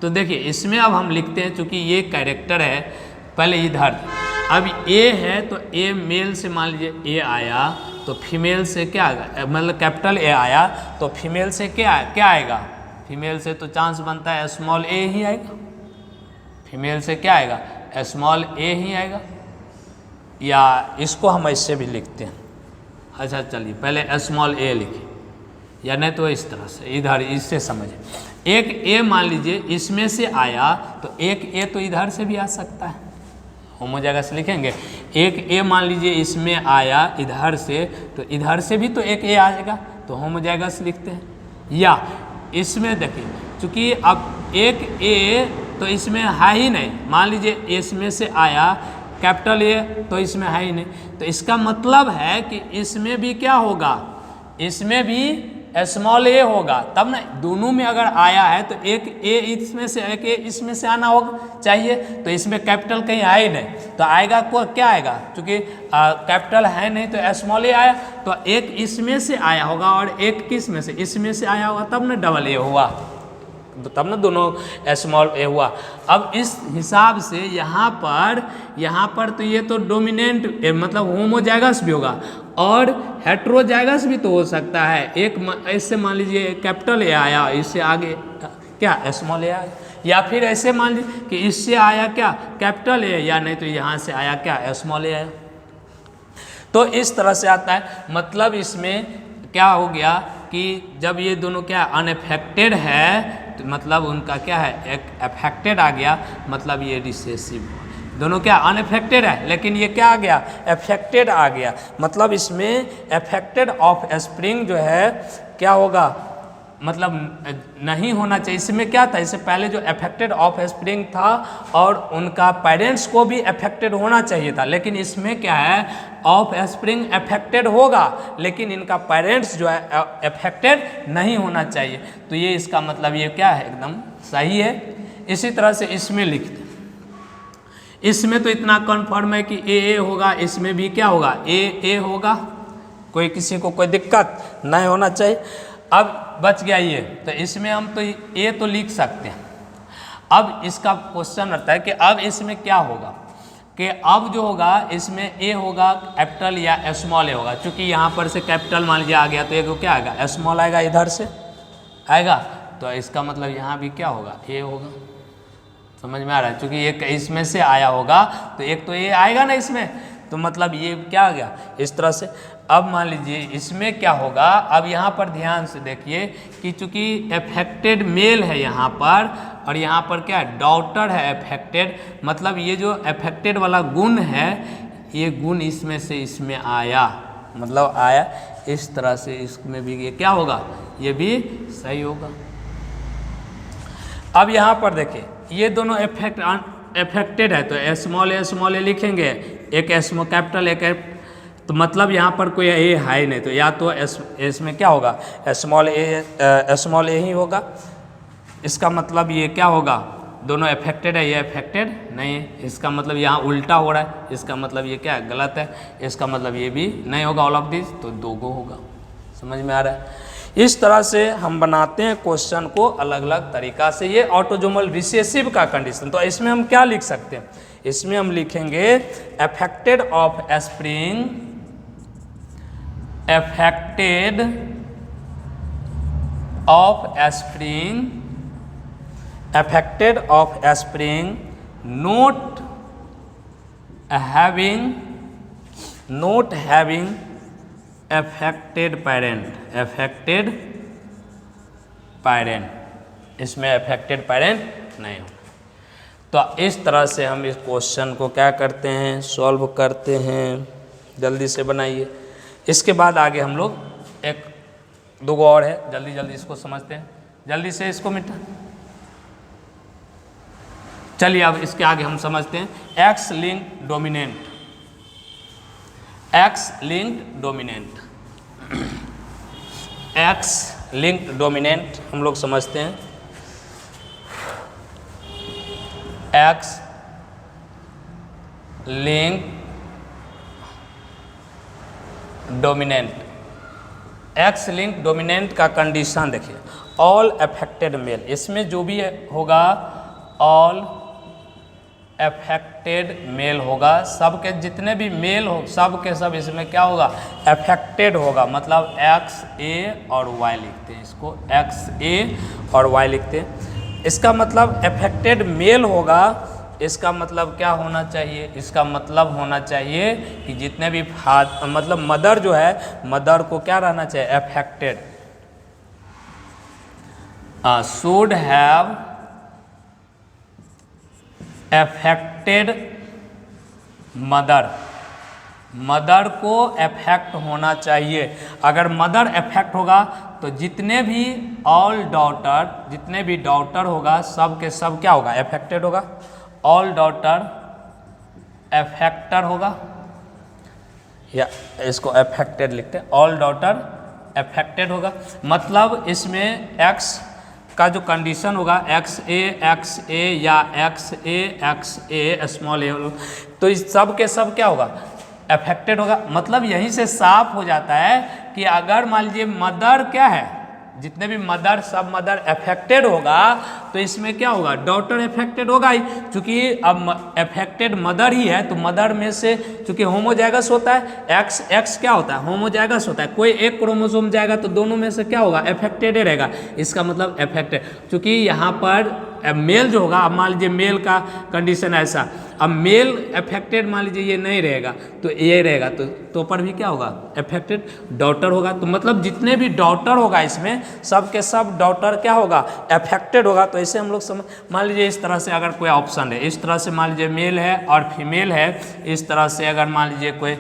तो देखिए इसमें अब हम लिखते हैं, चूँकि ये कैरेक्टर है, पहले इधर अब ए है तो ए मेल से मान लीजिए ए आया तो फीमेल से क्या आएगा, मतलब कैपिटल ए आया तो फीमेल से क्या आएगा, फीमेल से तो चांस बनता है स्मॉल ए ही आएगा, फीमेल से क्या आएगा, स्मॉल ए ही आएगा। या इसको हम ऐसे भी लिखते हैं। अच्छा चलिए पहले स्मॉल ए लिखिए, या नहीं तो इस तरह से इधर, इससे समझिए। एक ए मान लीजिए इसमें से आया तो एक ए तो इधर से भी आ सकता है, होमोजाइगस लिखेंगे। एक ए मान लीजिए इसमें आया इधर से, तो इधर से भी तो एक ए आएगा, तो होमोजाइगस लिखते हैं। या इसमें देखिए चूँकि अब एक ए तो इसमें है ही नहीं, मान लीजिए इसमें से आया कैपिटल ए तो इसमें है ही नहीं, तो इसका मतलब है कि इसमें भी क्या होगा, इसमें भी स्मॉल ए होगा, तब ना दोनों में अगर आया है तो एक ए इसमें से एक ए इसमें से आना होगा चाहिए, तो इसमें कैपिटल कहीं है ही नहीं, तो आएगा को क्या आएगा, क्योंकि कैपिटल है नहीं तो स्मॉल ए आया, तो एक इसमें से आया होगा और एक किस में से, इसमें से आया होगा, तब ना डबल ए हुआ, तो तब ना दोनों स्मॉल ए हुआ। अब इस हिसाब से यहाँ पर तो ये तो डोमिनेंट मतलब होमोजाइगस भी होगा और हेट्रोजाइगस भी तो हो सकता है। एक ऐसे मान लीजिए कैपिटल ए आया, इससे आगे क्या स्मॉल ए आया, या फिर ऐसे मान लीजिए कि इससे आया क्या कैपिटल ए, या नहीं तो यहाँ से आया क्या स्मॉल ए आया। तो इस तरह से आता है, मतलब इसमें क्या हो गया कि जब ये दोनों क्या अनएफेक्टेड है तो मतलब उनका क्या है, एक अफेक्टेड आ गया, मतलब ये रिसेसिव, दोनों क्या अनएफेक्टेड है, लेकिन ये क्या आ गया, अफेक्टेड आ गया, मतलब इसमें अफेक्टेड ऑफ स्प्रिंग जो है क्या होगा, मतलब नहीं होना चाहिए। इसमें क्या था, इससे पहले जो अफेक्टेड ऑफ स्प्रिंग था और उनका पेरेंट्स को भी अफेक्टेड होना चाहिए था, लेकिन इसमें क्या है, ऑफ स्प्रिंग अफेक्टेड होगा लेकिन इनका पेरेंट्स जो है अफेक्टेड नहीं होना चाहिए, तो ये इसका मतलब ये क्या है, एकदम सही है। इसी तरह से इसमें लिखते, इसमें तो इतना कन्फर्म है कि ए होगा, इसमें भी क्या होगा, ए होगा, कोई किसी को कोई दिक्कत नहीं होना चाहिए। अब बच गया ये, तो इसमें हम तो ए तो लिख सकते हैं। अब इसका क्वेश्चन रहता है कि अब इसमें क्या होगा, कि अब जो होगा इसमें ए होगा कैपिटल या स्मॉल ए होगा, क्योंकि यहाँ पर से कैपिटल मान लीजिए आ गया तो एक क्या आएगा, स्मॉल आएगा, इधर से आएगा, तो इसका मतलब यहाँ भी क्या होगा, ए होगा। समझ में आ रहा है, क्योंकि एक इसमें से आया होगा तो एक तो ए आएगा ना इसमें, तो मतलब ये क्या आ गया इस तरह से। अब मान लीजिए इसमें क्या होगा, अब यहाँ पर ध्यान से देखिए कि चूँकि अफेक्टेड मेल है यहाँ पर और यहाँ पर क्या है, डॉटर है अफेक्टेड, मतलब ये जो अफेक्टेड वाला गुण है ये गुण इसमें से इसमें आया, मतलब आया इस तरह से, इसमें भी ये क्या होगा, ये भी सही होगा। अब यहाँ पर देखिए ये दोनों अफेक्टेड है तो स्मॉल ए लिखेंगे, एक स्मॉल कैपिटल एक, तो मतलब यहाँ पर कोई ए है ही नहीं, तो या तो इसमें क्या होगा, स्मॉल ए ही होगा। इसका मतलब ये क्या होगा, दोनों अफेक्टेड है, ये अफेक्टेड नहीं है, इसका मतलब यहाँ उल्टा हो रहा है, इसका मतलब ये क्या है, गलत है, इसका मतलब ये भी नहीं होगा, ऑल ऑफ दिस, तो दो गो होगा। समझ में आ रहा है। इस तरह से हम बनाते हैं क्वेश्चन को अलग अलग तरीका से। ये ऑटोजोमल रिसेसिव का कंडीशन, तो इसमें हम क्या लिख सकते हैं, इसमें हम लिखेंगे affected of spring, affected of spring, affected of spring note having affected parent, इसमें अफेक्टेड पेरेंट नहीं हो। तो इस तरह से हम इस क्वेश्चन को क्या करते हैं, सॉल्व करते हैं। जल्दी से बनाइए। इसके बाद आगे हम लोग एक दो गो और है, जल्दी जल्दी इसको समझते हैं, जल्दी से इसको मिटा। चलिए अब इसके आगे हम समझते हैं x linked dominant. X linked dominant, x linked dominant हम लोग समझते हैं। X link dominant, x link dominant का कंडीशन देखिए, ऑल अफेक्टेड मेल, इसमें जो भी होगा ऑल अफेक्टेड मेल होगा, सबके जितने भी मेल हो सब के सब इसमें क्या होगा, अफेक्टेड होगा। मतलब एक्स ए और वाई लिखते हैं इसको, एक्स ए और वाई लिखते हैं। इसका मतलब अफेक्टेड मेल होगा, इसका मतलब क्या होना चाहिए, इसका मतलब होना चाहिए कि जितने भी मतलब मदर जो है, मदर को क्या रहना चाहिए, affected, should have affected mother, mother को अफेक्ट होना चाहिए। अगर मदर अफेक्ट होगा तो जितने भी ऑल डॉटर, जितने भी डॉटर होगा सब के सब क्या होगा, अफेक्टेड होगा। ऑल डॉटर अफेक्टर होगा, या इसको अफेक्टेड लिखते हैं, ऑल डॉटर अफेक्टेड होगा। मतलब इसमें एक्स का जो कंडीशन होगा एक्स ए या एक्स ए स्मॉल ए, तो इस सब के सब क्या होगा, अफेक्टेड होगा। मतलब यहीं से साफ हो जाता है कि अगर मान लीजिए मदर क्या है, जितने भी मदर सब मदर अफेक्टेड होगा तो इसमें क्या होगा, डॉटर अफेक्टेड होगा ही, क्योंकि अब अफेक्टेड मदर ही है तो मदर में से चूंकि होमोजाइगस होता है, एक्स क्या होता है, होमोजाइगस होता है, कोई एक क्रोमोसोम जाएगा तो दोनों में से क्या होगा, अफेक्टेड रहेगा। इसका मतलब अफेक्टेड, क्योंकि यहाँ पर मेल जो होगा, अब मान लीजिए मेल का कंडीशन ऐसा, अब मेल अफेक्टेड मान लीजिए ये नहीं रहेगा तो ये रहेगा, तो पर भी क्या होगा, अफेक्टेड डॉटर होगा। तो मतलब जितने भी डॉटर होगा इसमें सब के सब डॉटर क्या होगा, अफेक्टेड होगा। तो ऐसे हम लोग समझ, मान लीजिए इस तरह से अगर कोई ऑप्शन है, इस तरह से मान लीजिए मेल है और फीमेल है, इस तरह से अगर मान लीजिए कोई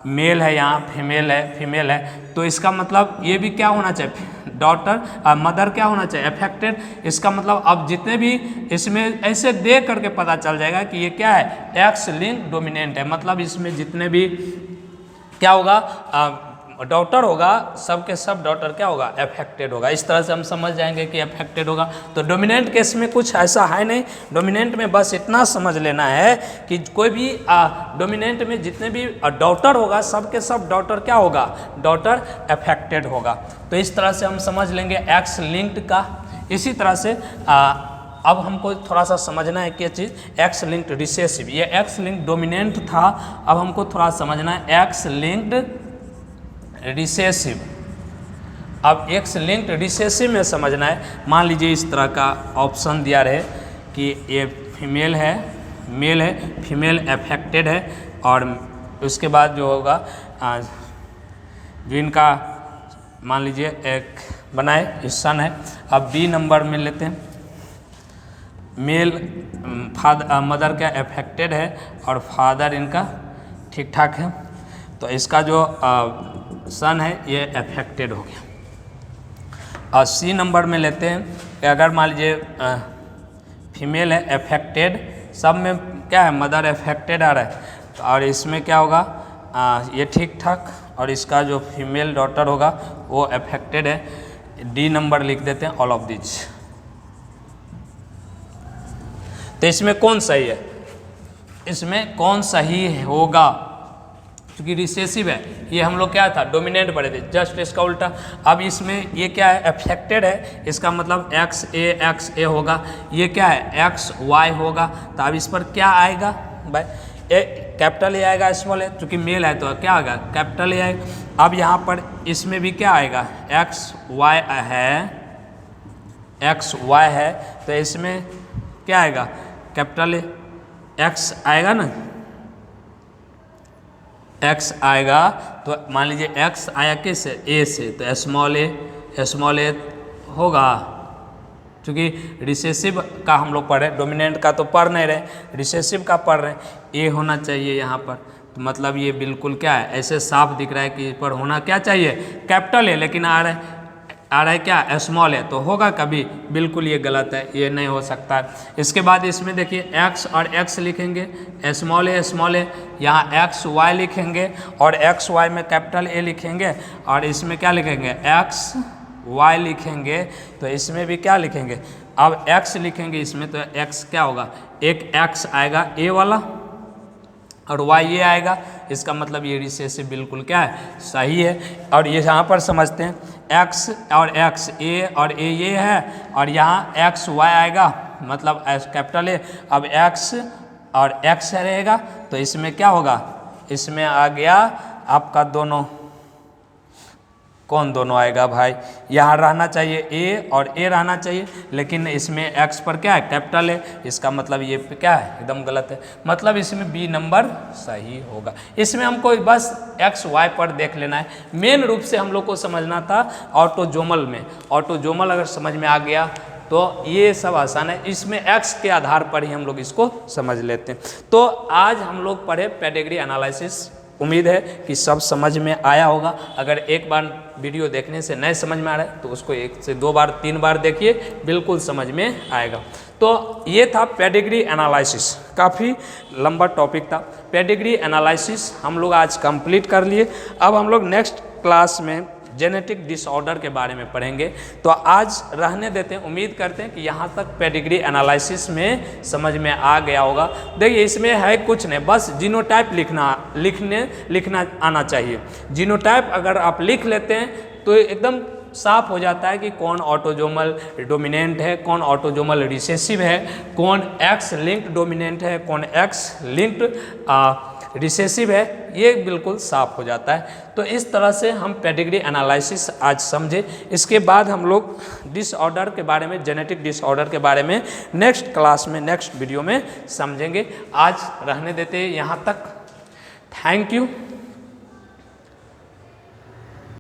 मेल है, यहाँ फीमेल है, तो इसका मतलब ये भी क्या होना चाहिए, डॉटर मदर क्या होना चाहिए, अफेक्टेड। इसका मतलब अब जितने भी इसमें ऐसे देख करके पता चल जाएगा कि ये क्या है, एक्स लिंक डोमिनेंट है। मतलब इसमें जितने भी क्या होगा, डॉटर होगा, सब के सब डॉटर क्या होगा, अफेक्टेड होगा। इस तरह से हम समझ जाएंगे कि अफेक्टेड होगा। तो डोमिनेंट केस में कुछ ऐसा है नहीं, डोमिनेंट में बस इतना समझ लेना है कि कोई भी डोमिनेंट में जितने भी डॉटर होगा सब के सब डॉटर क्या होगा, डॉटर अफेक्टेड होगा। तो इस तरह से हम समझ लेंगे एक्स लिंक्ड का। इसी तरह से अब हमको थोड़ा सा समझना है क्या चीज़, एक्स लिंक्ड रिसेसिव, ये एक्स लिंक्ड डोमिनेंट था, अब हमको थोड़ा समझना है एक्स लिंक्ड रिसेसिव। अब एक्स लिंक्ड रिसेसिव में समझना है, मान लीजिए इस तरह का ऑप्शन दिया रहे कि ये फीमेल है, मेल है, फीमेल अफेक्टेड है, और उसके बाद जो होगा जो इनका मान लीजिए एक बनाए सन है। अब बी नंबर में लेते हैं, मेल फादर मदर का अफेक्टेड है और फादर इनका ठीक ठाक है, तो इसका जो सन है ये अफेक्टेड हो गया। और सी नंबर में लेते हैं कि अगर मान लीजिए फीमेल है अफेक्टेड, सब में क्या है, मदर अफेक्टेड आ रहा है, तो और इसमें क्या होगा, ये ठीक ठाक, और इसका जो फीमेल डॉटर होगा वो अफेक्टेड है। डी नंबर लिख देते हैं, ऑल ऑफ दिस। तो इसमें कौन सही है, इसमें कौन सही होगा, क्योंकि रिसेसिव है, ये हम लोग क्या था, डोमिनेंट पढ़े थे, जस्ट इसका उल्टा। अब इसमें ये क्या है, अफेक्टेड है, इसका मतलब एक्स ए होगा, ये क्या है, एक्स वाई होगा। तो अब इस पर क्या आएगा भाई, ए कैपिटल ए आएगा, स्मॉल ए, चूँकि मेल है तो क्या आएगा, कैपिटल ए आएगा। अब यहाँ पर इसमें भी क्या आएगा, एक्स वाई है, तो इसमें क्या आएगा, कैपिटल ए, एक्स आएगा ना, एक्स आएगा, तो मान लीजिए एक्स आया किस, ए से, तो स्मॉल ए होगा। क्योंकि रिसेसिव का हम लोग पढ़ रहे, डोमिनेंट का तो पढ़ नहीं रहे, रिसेसिव का पढ़ रहे, ए होना चाहिए यहाँ पर। तो मतलब ये बिल्कुल क्या है, ऐसे साफ दिख रहा है कि इस पर होना क्या चाहिए, कैपिटल है, लेकिन आ रहा है क्या, स्मॉल है, तो होगा कभी, बिल्कुल ये गलत है, ये नहीं हो सकता है। इसके बाद इसमें देखिए एक्स और एक्स लिखेंगे, स्मॉल है, यहाँ एक्स वाई लिखेंगे और एक्स वाई में कैपिटल ए लिखेंगे और इसमें क्या लिखेंगे, एक्स वाई लिखेंगे, तो इसमें भी क्या लिखेंगे, अब एक्स लिखेंगे इसमें, तो एक्स क्या होगा, एक एक्स आएगा ए वाला और वाई ये आएगा, इसका मतलब ये रिसेसिव बिल्कुल क्या है, सही है। और ये यहाँ पर समझते हैं एक्स और एक्स, ए और ए ये है और यहाँ एक्स वाई आएगा, मतलब कैपिटल ए, अब एक्स और एक्स रहेगा, तो इसमें क्या होगा, इसमें आ गया आपका दोनों, कौन दोनों आएगा भाई, यहाँ रहना चाहिए ए और ए रहना चाहिए, लेकिन इसमें एक्स पर क्या है, कैपिटल है, इसका मतलब ये क्या है, एकदम गलत है, मतलब इसमें बी नंबर सही होगा। इसमें हमको बस एक्स वाई पर देख लेना है, मेन रूप से हम लोग को समझना था ऑटोजोमल में, ऑटोजोमल अगर समझ में आ गया तो ये सब आसान है, इसमें एक्स के आधार पर ही हम लोग इसको समझ लेते हैं। तो आज हम लोग पढ़े पेडिग्री एनालिसिस, उम्मीद है कि सब समझ में आया होगा। अगर एक बार वीडियो देखने से नहीं समझ में आ रहा है तो उसको 1 से 2 बार 3 बार देखिए, बिल्कुल समझ में आएगा। तो ये था पेडिग्री एनालिसिस, काफ़ी लंबा टॉपिक था। पेडिग्री एनालिसिस हम लोग आज कंप्लीट कर लिए। अब हम लोग नेक्स्ट क्लास में जेनेटिक डिसऑर्डर के बारे में पढ़ेंगे, तो आज रहने देते हैं। उम्मीद करते हैं कि यहाँ तक पेडिग्री एनालिसिस में समझ में आ गया होगा। देखिए इसमें है कुछ नहीं, बस जीनोटाइप लिखना आना चाहिए। जीनोटाइप अगर आप लिख लेते हैं तो एकदम साफ हो जाता है कि कौन ऑटोजोमल डोमिनेंट है, कौन ऑटोजोमल रिसेसिव है, कौन एक्स लिंक्ड डोमिनेंट है, कौन एक्स लिंक्ड रिसेसिव है, ये बिल्कुल साफ हो जाता है। तो इस तरह से हम पेडिग्री एनालिसिस आज समझे। इसके बाद हम लोग डिसऑर्डर के बारे में, जेनेटिक डिसऑर्डर के बारे में नेक्स्ट क्लास में, नेक्स्ट वीडियो में समझेंगे। आज रहने देते हैं यहाँ तक। Thank you.